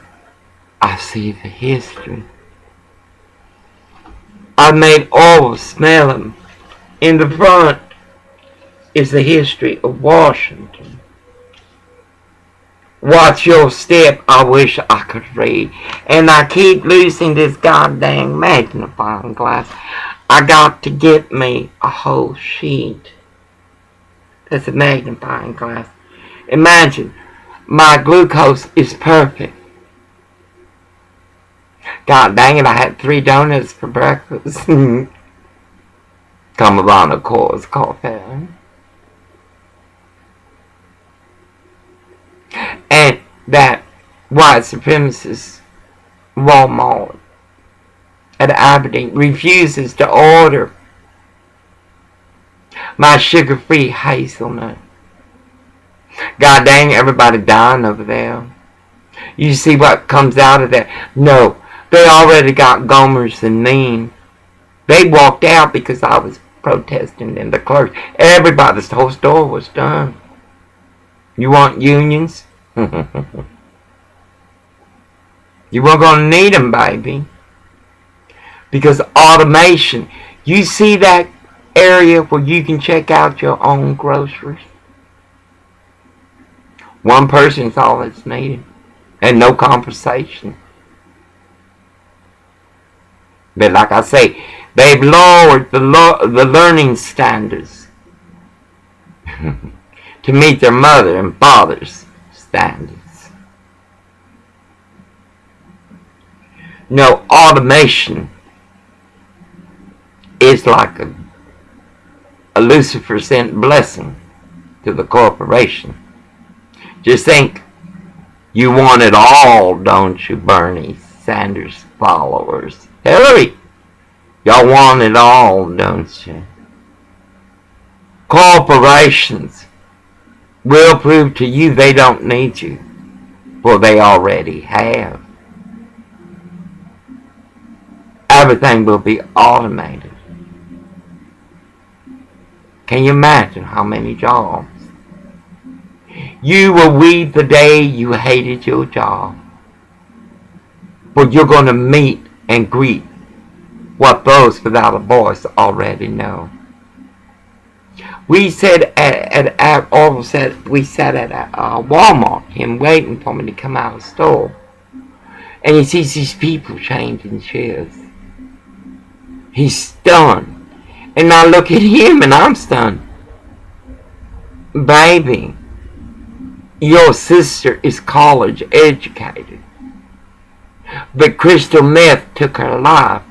I see the history. I made all smell them. In the front is the history of Washington. Watch your step, I wish I could read. And I keep losing this goddamn magnifying glass. I got to get me a whole sheet. That's a magnifying glass. Imagine, my glucose is perfect. God dang it, I had 3 donuts for breakfast. Come around, of course, coffee. And that white supremacist Walmart at Aberdeen refuses to order my sugar-free hazelnut. God dang, everybody dying over there. You see what comes out of there? No, they already got Gomers and mean. They walked out because I was protesting in the clerk. Everybody's whole store was done. You want unions? You weren't going to need them, baby. Because automation. You see that area where you can check out your own groceries? One person's all that's needed. And no conversation. But like I say, they've lowered the learning standards to meet their mother and father's standards. No, automation is like a Lucifer sent blessing to the corporation. Just think, you want it all, don't you, Bernie Sanders followers? Hillary, y'all want it all, don't you? Corporations will prove to you they don't need you, for they already have. Everything will be automated. Can you imagine how many jobs? You will weep the day you hated your job. For you're going to meet and greet what those without a voice already know. We said we sat at Walmart, him waiting for me to come out of the store. And he sees these people changing shares. He's stunned. And I look at him and I'm stunned. Baby, your sister is college educated. But crystal meth took her life.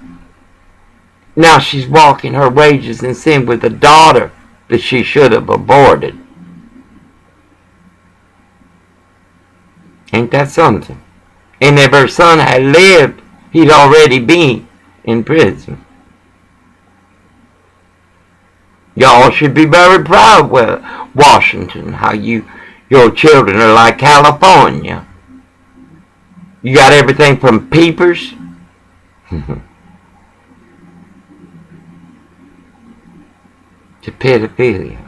Now she's walking her wages in sin with a daughter that she should have aborted. Ain't that something? And if her son had lived, he'd already been in prison. Y'all should be very proud with Washington, how your children are like California. You got everything from peepers to pedophilia.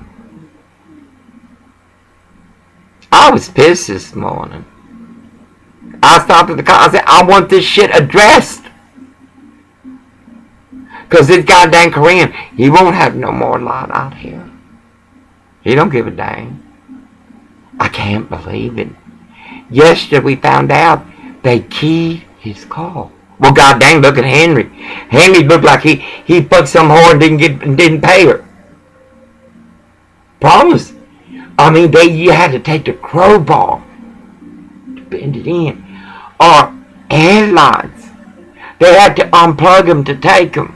I was pissed this morning. I stopped at the car. I said, I want this shit addressed. Because this goddamn Korean, he won't have no more light out here. He don't give a damn. I can't believe it. Yesterday we found out they keyed his call. Well, goddamn, look at Henry. Henry looked like he fucked some whore and didn't pay her. Promise. I mean, you had to take the crowbar to bend it in. Or headlights. They had to unplug them to take them.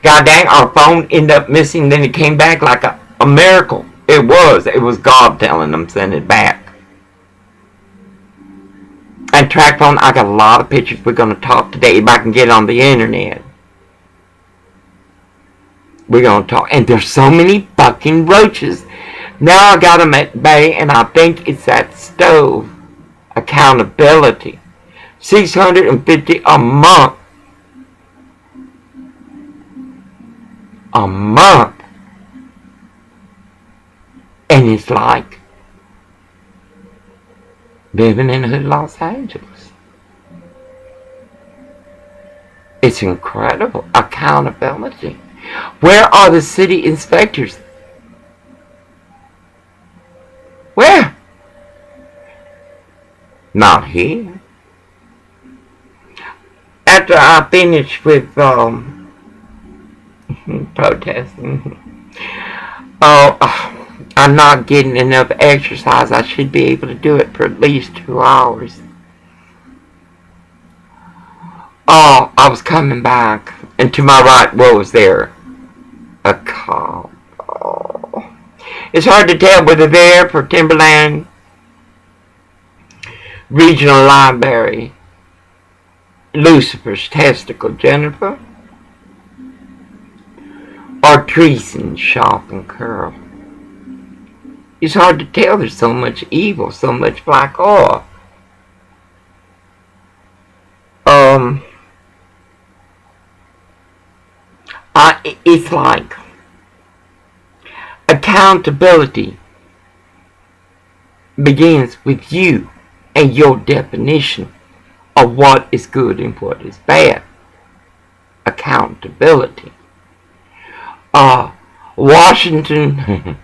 God dang, our phone ended up missing, then it came back like a miracle. It was God telling them send it back. And track phone, I got a lot of pictures we're going to talk today if I can get on the internet. We're going to talk, and there's so many fucking roaches. Now I got them at bay, and I think it's that stove. Accountability. $650 a month. A month. And it's like living in hood Los Angeles. It's incredible. Accountability. Where are the city inspectors? Where? Not here. After I finish with protesting, I'm not getting enough exercise. I should be able to do it for at least 2 hours. Oh, I was coming back, and to my right, what was there? A cop. Oh. It's hard to tell whether they're for Timberland Regional Library, Lucifer's Testicle, Jennifer, or treason, shop and curl. It's hard to tell. There's so much evil, so much black oil. It's like accountability begins with you and your definition of what is good and what is bad. Accountability. Washington.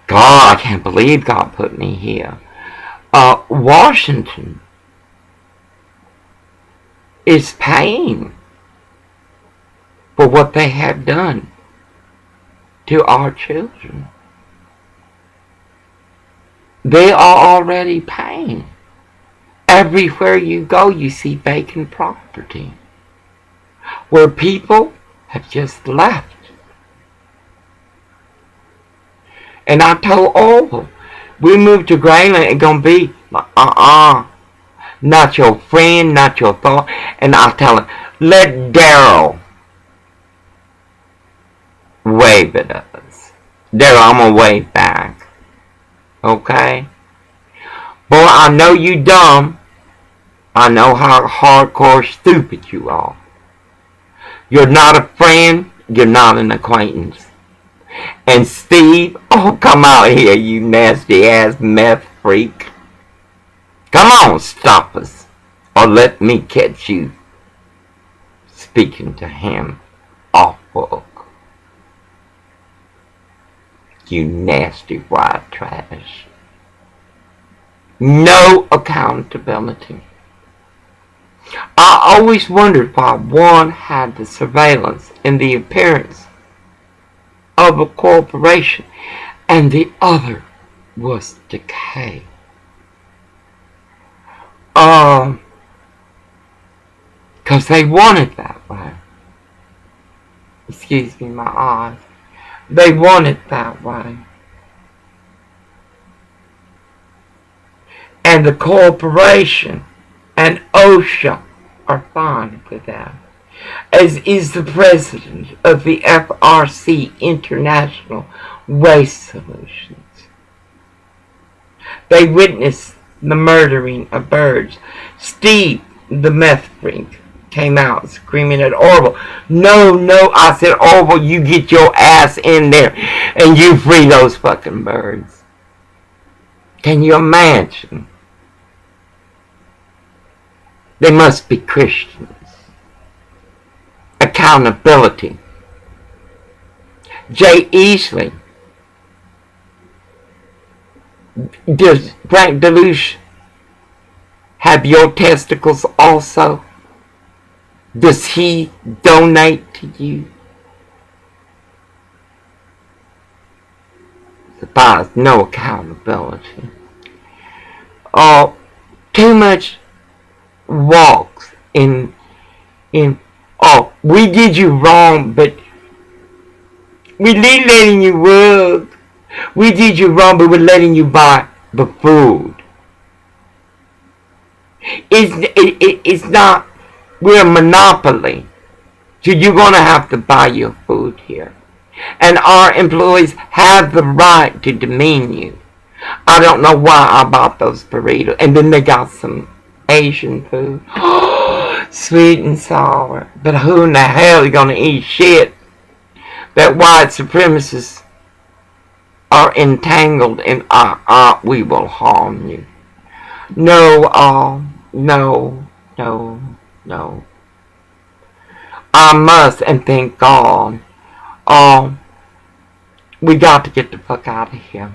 God, I can't believe God put me here. Washington is paying for what they have done to our children. They are already paying. Everywhere you go, you see vacant property where people have just left. And I told Orville, we moved to Grayland, it's going to be like, not your friend, not your thought. And I tell him, let Daryl wave at us. Daryl, I'm going to wave back. Okay? Boy, I know you dumb. I know how hardcore stupid you are. You're not a friend. You're not an acquaintance. And Steve, oh, come out here, you nasty ass meth freak. Come on, stop us. Or let me catch you speaking to him off book. You nasty white trash. No accountability. I always wondered why one had the surveillance and the appearance of a corporation and the other was decay. Because they wanted that way. Excuse me, my eyes. They want it that way. And the corporation and OSHA are fine with that, as is the president of the FRC International Waste Solutions. They witnessed the murdering of birds. Steve, the meth freak, came out screaming at Orville. No, I said, Orville, you get your ass in there and you free those fucking birds. Can you imagine? They must be Christians. Accountability. Jay Easley. Does Frank Deluge have your testicles also? Does he donate to you? There's no accountability. Too much walks in we did you wrong, but we didn't letting you work. We did you wrong, but we're letting you buy the food. It's not, we're a monopoly. So you're going to have to buy your food here. And our employees have the right to demean you. I don't know why I bought those burritos. And then they got some Asian food. Sweet and sour. But who in the hell is going to eat shit that white supremacists are entangled in? We will harm you. No. I must, and thank God. We got to get the fuck out of here.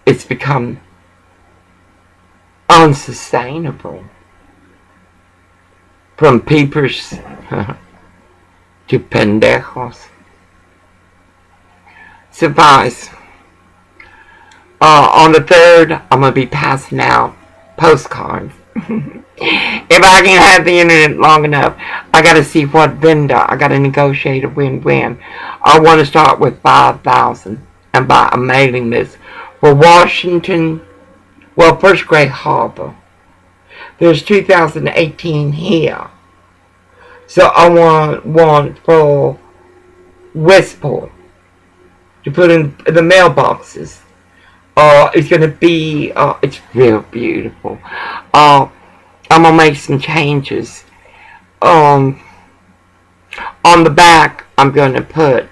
It's become unsustainable. From peepers to pendejos. Suffice. On the 3rd, I'm going to be passing out postcards. If I can have the internet long enough, I got to see what vendor. I got to negotiate a win-win. I want to start with 5,000 and buy a mailing list for Washington, well, First Great Harbor. There's 2018 here. So I want one for Westport to put in the mailboxes. It's going to be, it's real beautiful. I'm going to make some changes. On the back, I'm going to put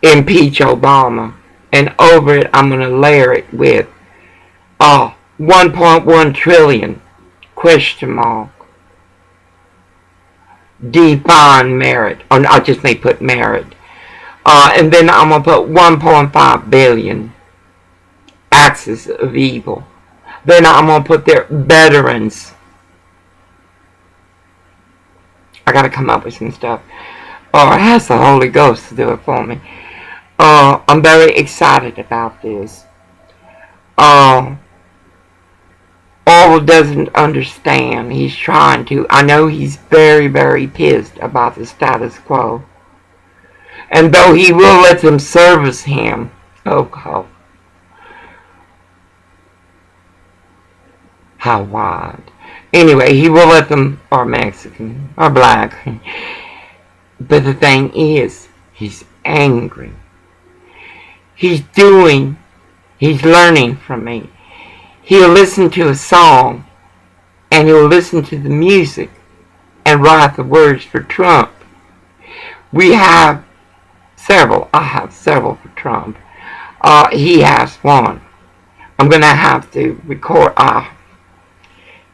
impeach Obama. And over it, I'm going to layer it with 1.1 trillion, question mark. Define merit. I just may put merit. And then I'm going to put 1.5 billion, axis of evil. Then I'm going to put their veterans. I got to come up with some stuff. It has the Holy Ghost to do it for me. I'm very excited about this. Orwell doesn't understand. He's trying to. I know he's very, very pissed about the status quo. And though he will let them service him, God. How wide. Anyway, he will let them, or Mexican, or black. But the thing is, he's angry. He's learning from me. He'll listen to a song, and he'll listen to the music, and write the words for Trump. We have several. I have several for Trump. He has one. I'm going to have to record.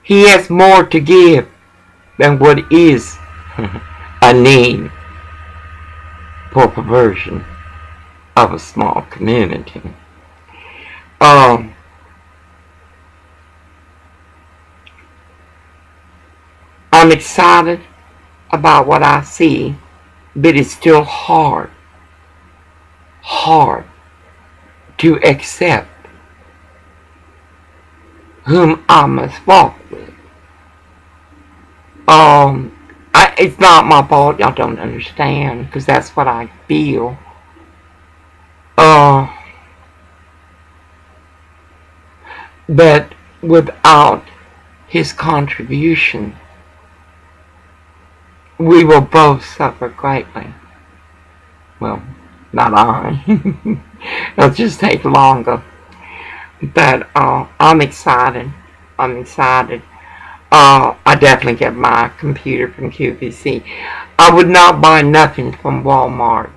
He has more to give than what is a need for perversion of a small community. I'm excited about what I see, but it's still hard to accept whom I must walk with. It's not my fault y'all don't understand, because that's what I feel. But without his contribution, we will both suffer greatly. Well, not I. It'll just take longer. But I'm excited. I definitely get my computer from QVC. I would not buy nothing from Walmart.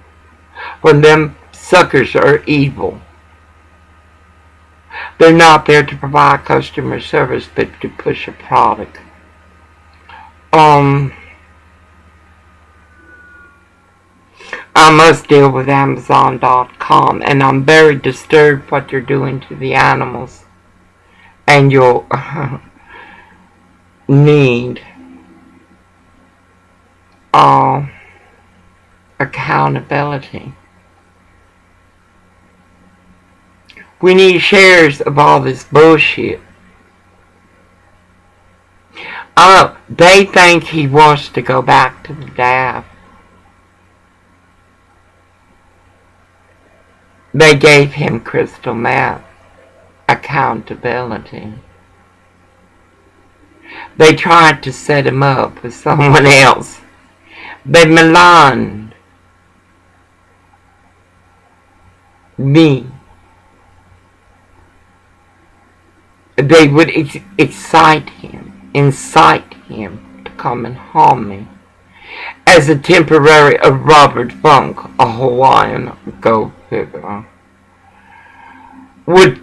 For them suckers are evil. They're not there to provide customer service, but to push a product. I must deal with Amazon.com, and I'm very disturbed what they're doing to the animals. And you'll need accountability. We need shares of all this bullshit. They think he wants to go back to the DAF. They gave him crystal meth accountability. They tried to set him up with someone else. They maligned me. They would incite him to come and harm me. As a temporary of Robert Funk, a Hawaiian go figure, would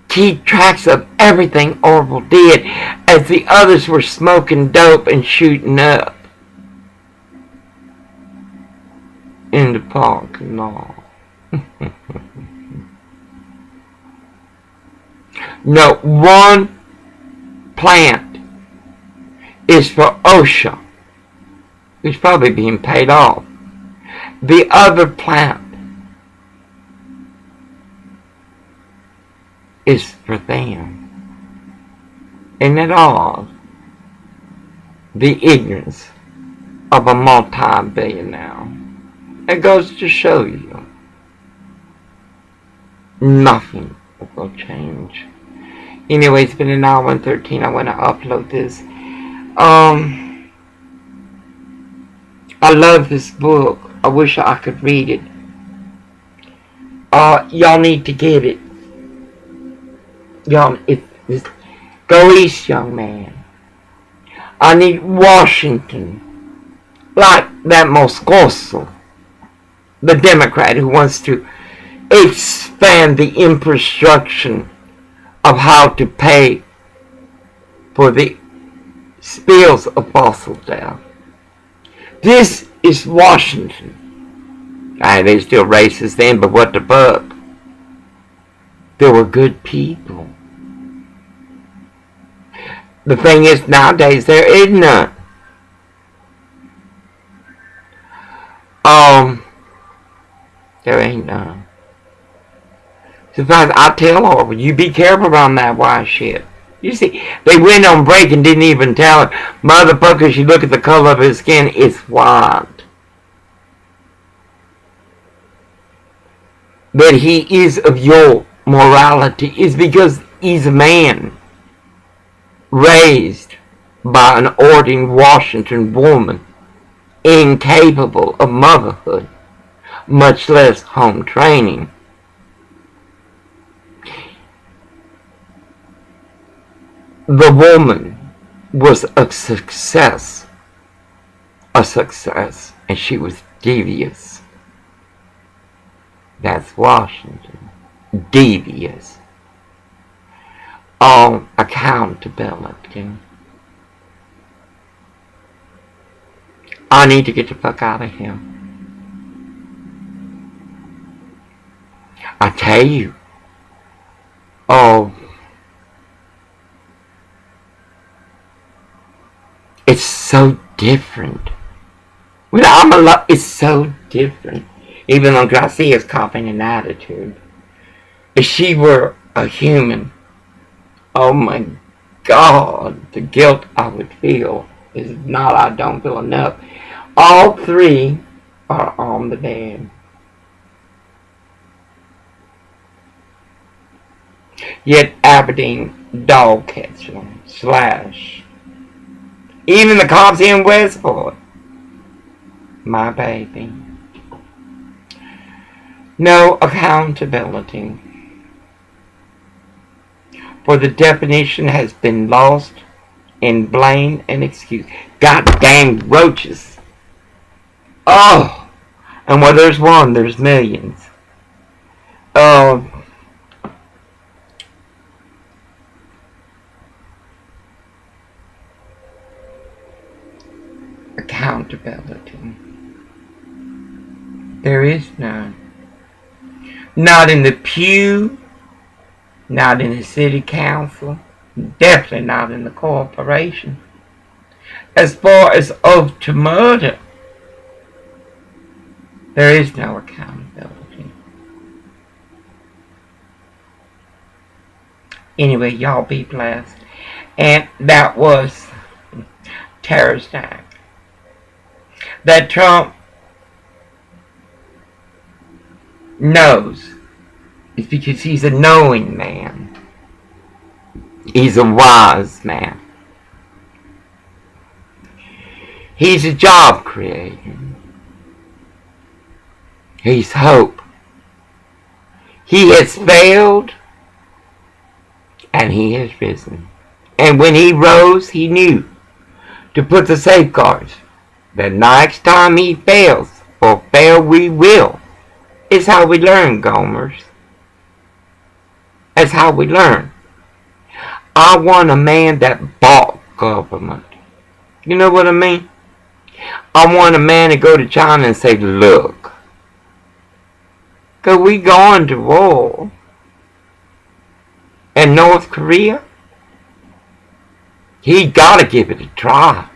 keep tracks of everything Orville did as the others were smoking dope and shooting up in the parking lot. No, one plant is for OSHA. He's probably being paid off. The other plant is for them. Isn't it all? The ignorance of a multi-billionaire. It goes to show you nothing will change. Anyway, it's been an hour and 13. I want to upload this. I love this book. I wish I could read it. Y'all need to get it. Y'all, go east, young man. I need Washington. Like that Moscoso, the Democrat who wants to expand the infrastructure of how to pay for the spills of fossil death. This is Washington. They're still racist then, but what the fuck? There were good people. The thing is, nowadays, they're ignorant. There ain't none. Sometimes I tell her, you be careful around that white shit. You see, they went on break and didn't even tell her, motherfuckers, you look at the color of his skin, it's white. That he is of your morality is because he's a man raised by an ordinary Washington woman, incapable of motherhood, much less home training. The woman was a success, and she was devious. That's Washington. Devious. I accountability. I need to get the fuck out of here. I tell you, oh, it's so different. When I'm alone, it's so different. Even though Gracia's copying an attitude. If she were a human, oh my God, the guilt I would feel is not I don't feel enough. All three are on the bed. Yet Aberdeen dog catcher slash even the cops in Westport. My baby. No accountability. For the definition has been lost in blame and excuse. Goddamn roaches. Oh! And where there's one, there's millions. Accountability. There is none. Not in the pew, not in the city council, definitely not in the corporation. As far as oath to murder, there is no accountability. Anyway, y'all be blessed. And that was terrorist act. That Trump knows is because he's a knowing man. He's a wise man. He's a job creator. He's hope. He has failed and he has risen. And when he rose, he knew to put the safeguards that next time he fails, or fail we will. It's how we learn, Gomers. That's how we learn. I want a man that bought government. You know what I mean? I want a man to go to China and say, look, because we going to war. And North Korea, he got to give it a try.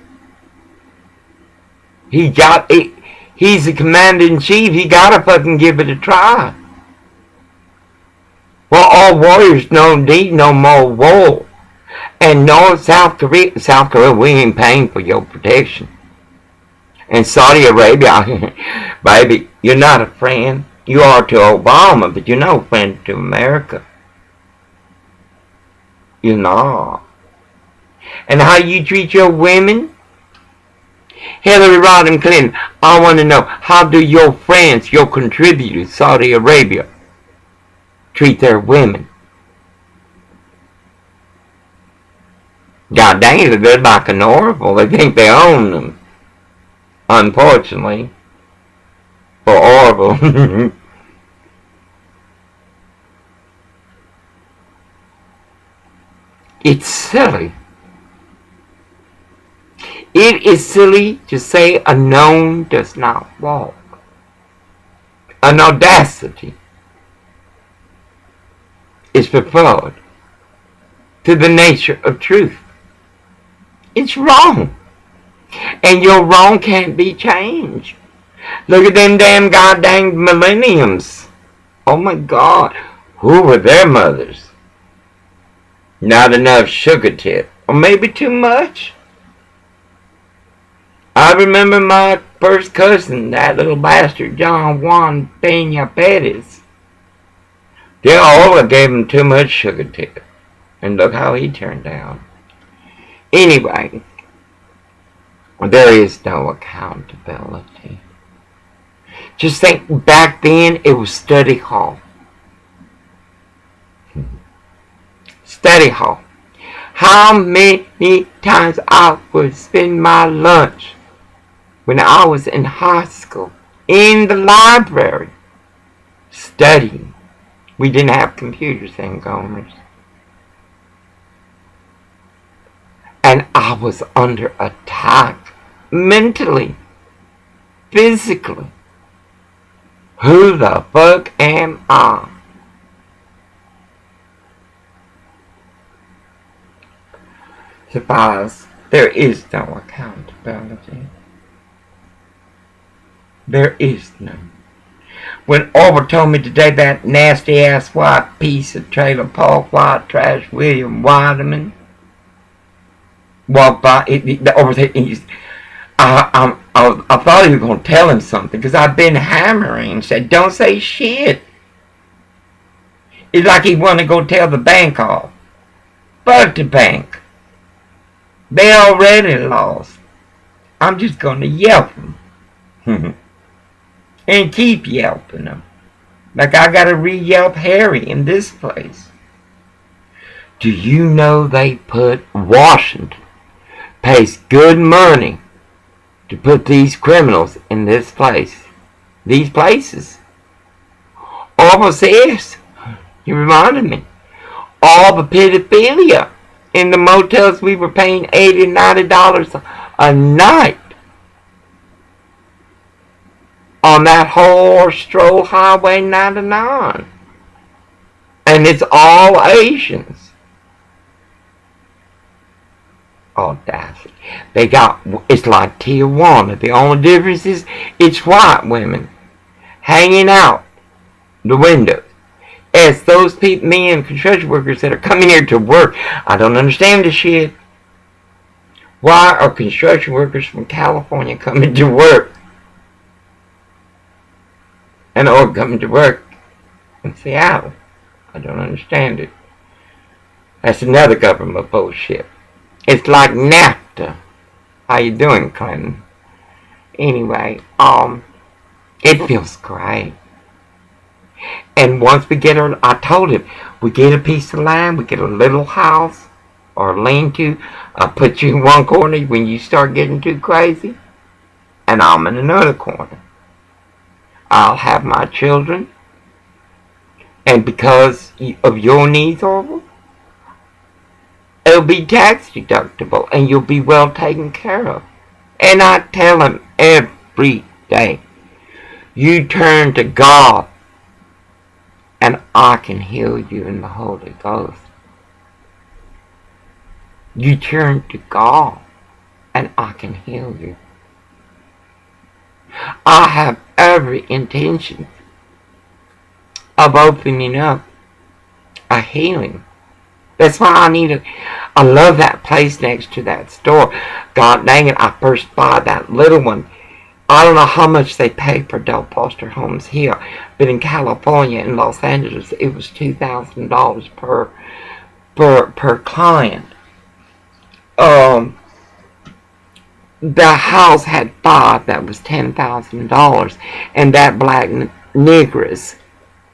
He's the commander-in-chief. He got to fucking give it a try. Well, all warriors don't need no more war. And South Korea, we ain't paying for your protection. And Saudi Arabia, baby, you're not a friend. You are to Obama, but you're no friend to America. You're not. And how you treat your women? Hillary Rodham Clinton, I want to know, how do your friends, your contributors, Saudi Arabia, treat their women? God dang it, they're like an oracle. They think they own them. Unfortunately. For Orville. It's silly. It is silly to say a known does not walk. An audacity is preferred to the nature of truth. It's wrong. And your wrong can't be changed. Look at them damn goddamn millenniums. Oh my God. Who were their mothers? Not enough sugar tip. Or maybe too much. I remember my first cousin, that little bastard John Juan Pena Perez. They all gave him too much sugar tip. And look how he turned out. Anyway, there is no accountability. Just think, back then it was study hall. Study hall. How many times I would spend my lunch when I was in high school in the library studying. We didn't have computers then, Gomers. And I was under attack. Mentally. Physically. Who the fuck am I? Surprise. There is no accountability. There is none. When Orville told me today that nasty ass white piece of trailer park white trash William Weideman walked by, I thought he was going to tell him something because I've been hammering. Said, don't say shit. It's like he wanted to go tell the bank off. Fuck the bank. They already lost. I'm just going to yelp them. And keep yelping them. Like I got to re-yelp Harry in this place. Do you know they put Washington pays good money to put these criminals in this place? These places. Orville says, you reminded me, all the pedophilia in the motels we were paying $80, $90 a night on that whole stroll Highway 99. And it's all Asians. Audacity. They got, it's like Tijuana. The only difference is it's white women hanging out the windows. As those people, men, construction workers that are coming here to work. I don't understand this shit. Why are construction workers from California coming to work? And or coming to work in Seattle? I don't understand it. That's another government bullshit. It's like NAFTA. How you doing, Clinton? Anyway, it feels great. And once we get her, I told him, we get a piece of land, we get a little house or a lean-to. I'll put you in one corner when you start getting too crazy, and I'm in another corner. I'll have my children, and because of your needs, Orville, it'll be tax deductible, and you'll be well taken care of. And I tell him every day, you turn to God, and I can heal you in the Holy Ghost. You turn to God, and I can heal you. I have every intention of opening up a healing. That's why I love that place next to that store. God dang it, I first bought that little one. I don't know how much they pay for Del Foster homes here, but in California, in Los Angeles, it was $2,000 per client. The house had 5 that was $10,000, and that black negress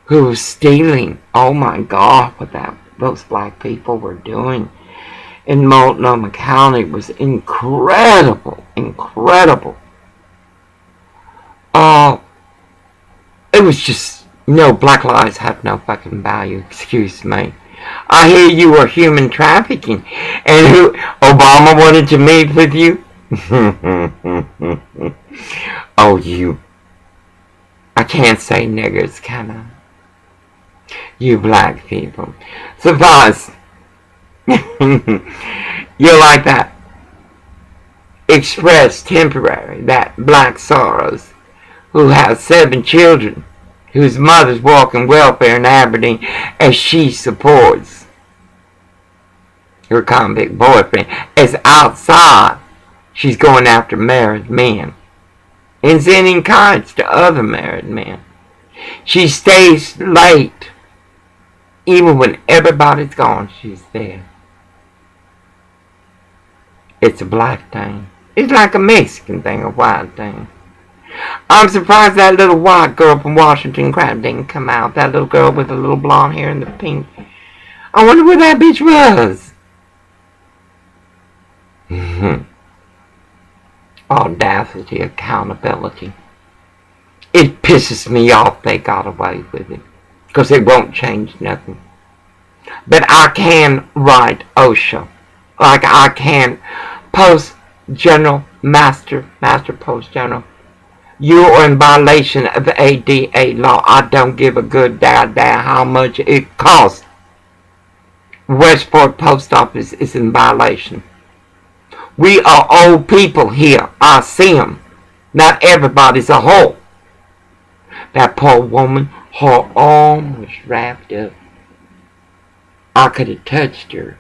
who was stealing, oh my God, what those black people were doing in Multnomah County was incredible. It was just, black lives have no fucking value, excuse me. I hear you were human trafficking, and who Obama wanted to meet with you? Oh, you, I can't say niggers, can I? You black people. Suppose you're like that Express temporary, that Black Sorrows, who has 7 children, whose mother's walking welfare in Aberdeen, as she supports her convict boyfriend, as outside she's going after married men and sending kites to other married men. She stays late. Even when everybody's gone, she's there. It's a black thing. It's like a Mexican thing, a white thing. I'm surprised that little white girl from Washington crap didn't come out. That little girl with the little blonde hair and the pink. I wonder where that bitch was. Audacity, accountability. It pisses me off they got away with it. Because it won't change nothing. But I can write OSHA Like I can post general, master post general. You are in violation of the ADA law. I don't give a good damn how much it costs. Westport Post Office is in violation. We are old people here. I see them. Not everybody's a whole. That poor woman, her arm was wrapped up. I could have touched her.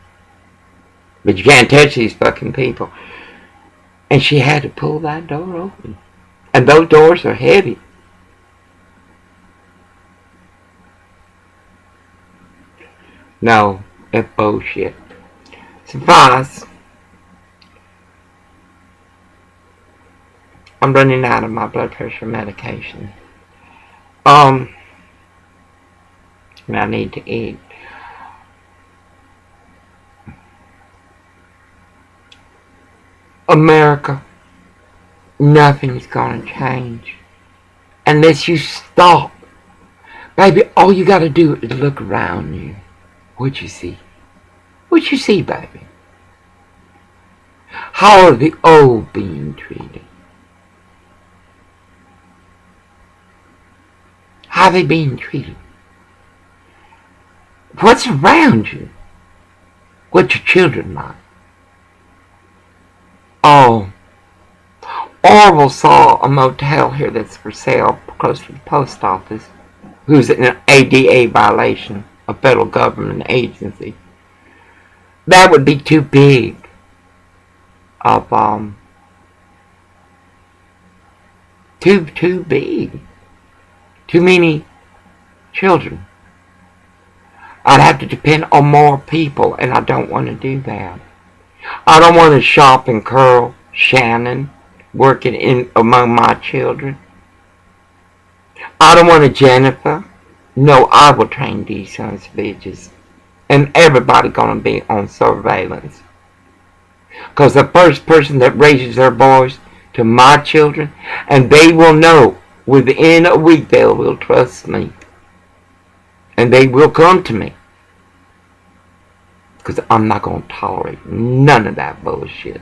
But you can't touch these fucking people. And she had to pull that door open. And those doors are heavy. No, that's bullshit. Suffice. I'm running out of my blood pressure medication. And I need to eat. America, nothing's gonna change unless you stop. Baby, all you gotta do is look around you. What you see? What you see, baby? How are the old being treated? How are they being treated? What's around you? What's your children like? Oh, Orville saw a motel here that's for sale close to the post office, who's in an ADA violation, a federal government agency. That would be too big of too big. Too many children. I'd have to depend on more people, and I don't want to do that. I don't want to shop and curl Shannon working in among my children. I don't want a Jennifer. No, I will train these sons of bitches. And everybody gonna be on surveillance. Because the first person that raises their boys to my children, and they will know within a week they will trust me. And they will come to me. Because I'm not going to tolerate none of that bullshit.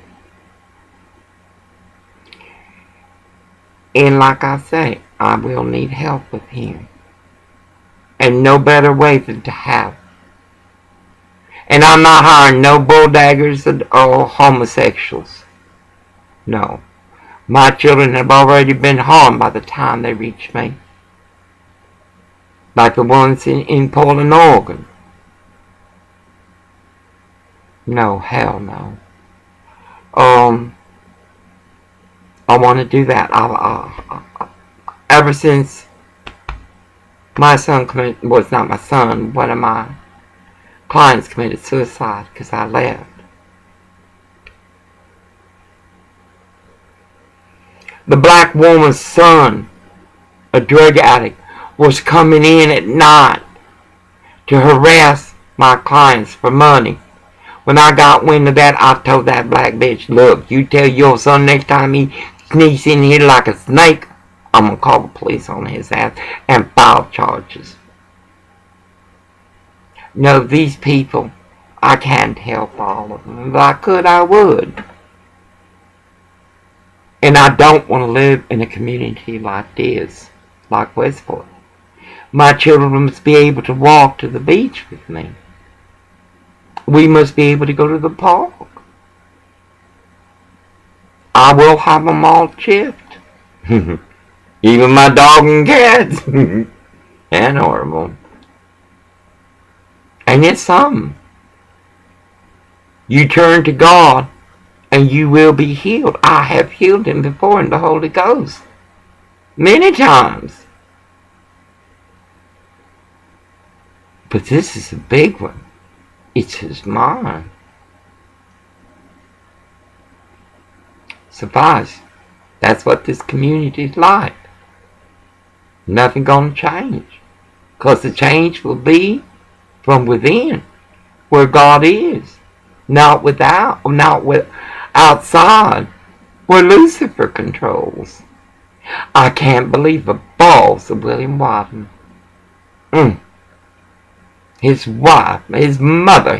And like I say, I will need help with him. And no better way than to have. And I'm not hiring no bulldaggers or homosexuals. No. My children have already been harmed by the time they reach me. Like the ones in Portland, Oregon. No, hell no. I want to do that. Ever since my son committed, well, it's not my son, one of my clients committed suicide because I left. The black woman's son, a drug addict, was coming in at night to harass my clients for money. When I got wind of that, I told that black bitch, look, you tell your son next time he sneaks in here like a snake, I'm going to call the police on his ass and file charges. No, these people, I can't help all of them. If I could, I would. And I don't want to live in a community like this, like Westport. My children must be able to walk to the beach with me. We must be able to go to the park. I will have them all chipped. Even my dog and cats. And horrible. And it's something. You turn to God and you will be healed. I have healed him before in the Holy Ghost. Many times. But this is a big one. It's his mind. Suffice. That's what this community is like. Nothing gonna change. Because the change will be from within. Where God is. Not with outside. Where Lucifer controls. I can't believe the balls of William Wadden. His wife, his mother,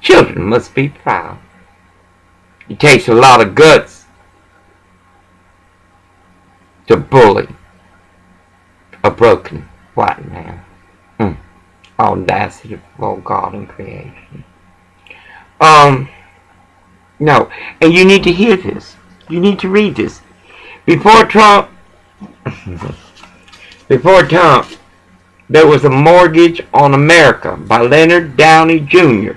Children must be proud. It takes a lot of guts to bully a broken white man. Audacity before God and creation. No. And you need to hear this. You need to read this. Before Trump, there was a Mortgage on America by Leonard Downey Jr.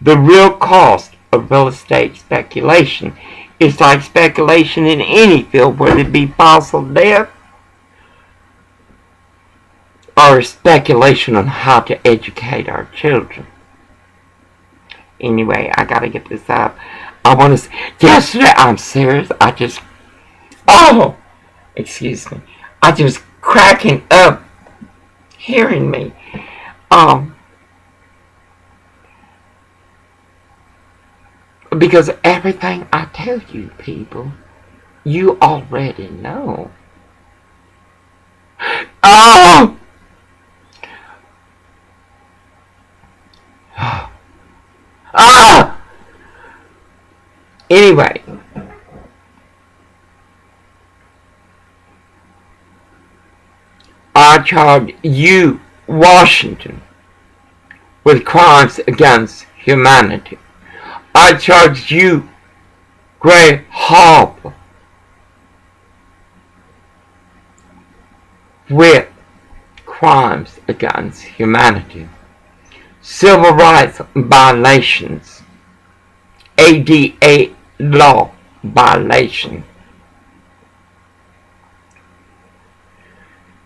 The real cost of real estate speculation is like speculation in any field, whether it be fossil death or speculation on how to educate our children. Anyway, I gotta get this up. I want to. Yesterday, I'm serious. Excuse me. I just cracking up hearing me. Because everything I tell you people, you already know. Oh! Anyway, I charge you, Washington, with crimes against humanity. I charge you, Gray Harbor, with crimes against humanity. Civil rights violations, ADA law violation.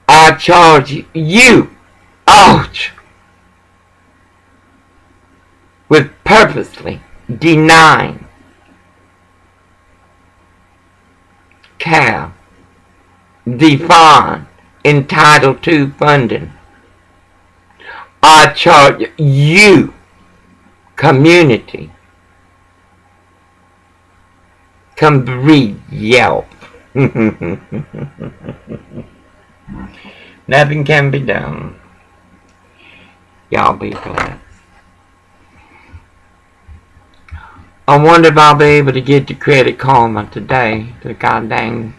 I charge you, with purposely denying CAL defined Entitled to funding. I charge you, community. Come read Yelp. Nothing can be done. Y'all be blessed. I wonder if I'll be able to get the Credit Karma today. The goddamn.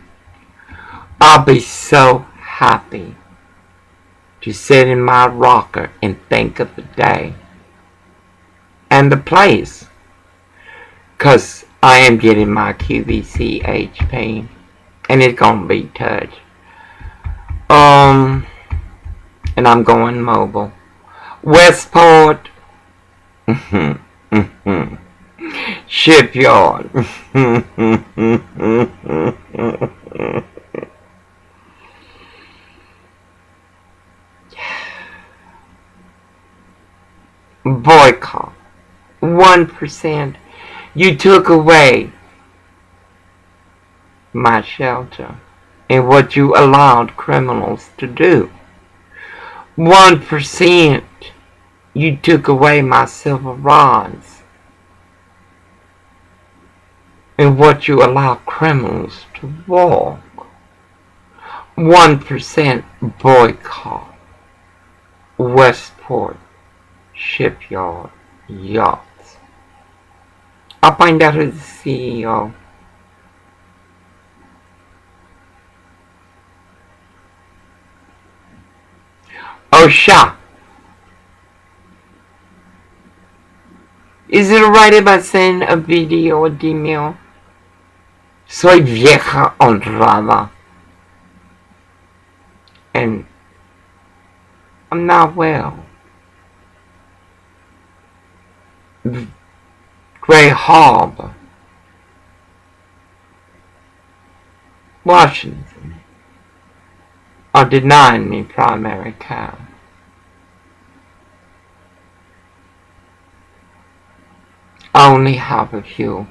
I'll be so happy to sit in my rocker and think of the day and the place. 'Cause I am getting my QVC HP and it's gonna be touched. And I'm going mobile. Westport. Shipyard. Boycott. 1%. You took away my shelter and what you allowed criminals to do. 1%. You took away my civil rights and what you allow criminals to walk. 1% boycott. Westport Shipyard Yachts. I'll find out who's the CEO. Osha. Is it alright if I send a video or email? Soy vieja honrada. And I'm not well. Gray Harbor, Washington, are denying me primary care. I only have a few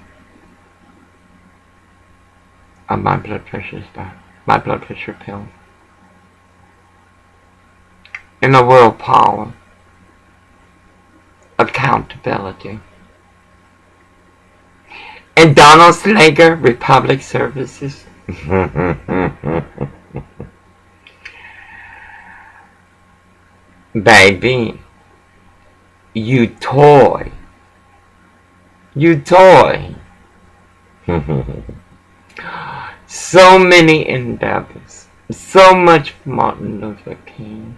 of my blood pressure pills. In the world power, accountability. And Donald Slager, Republic Services. Baby, you toy You toy. So many endeavors. So much Martin Luther King.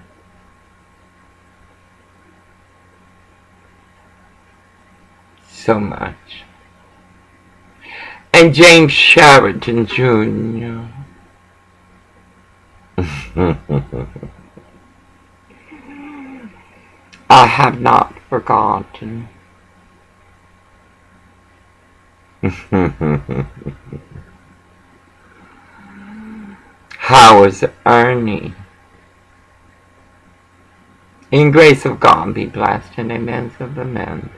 So much. And James Sheridan Jr. I have not forgotten. How was Ernie? In grace of God be blessed and amen of amen.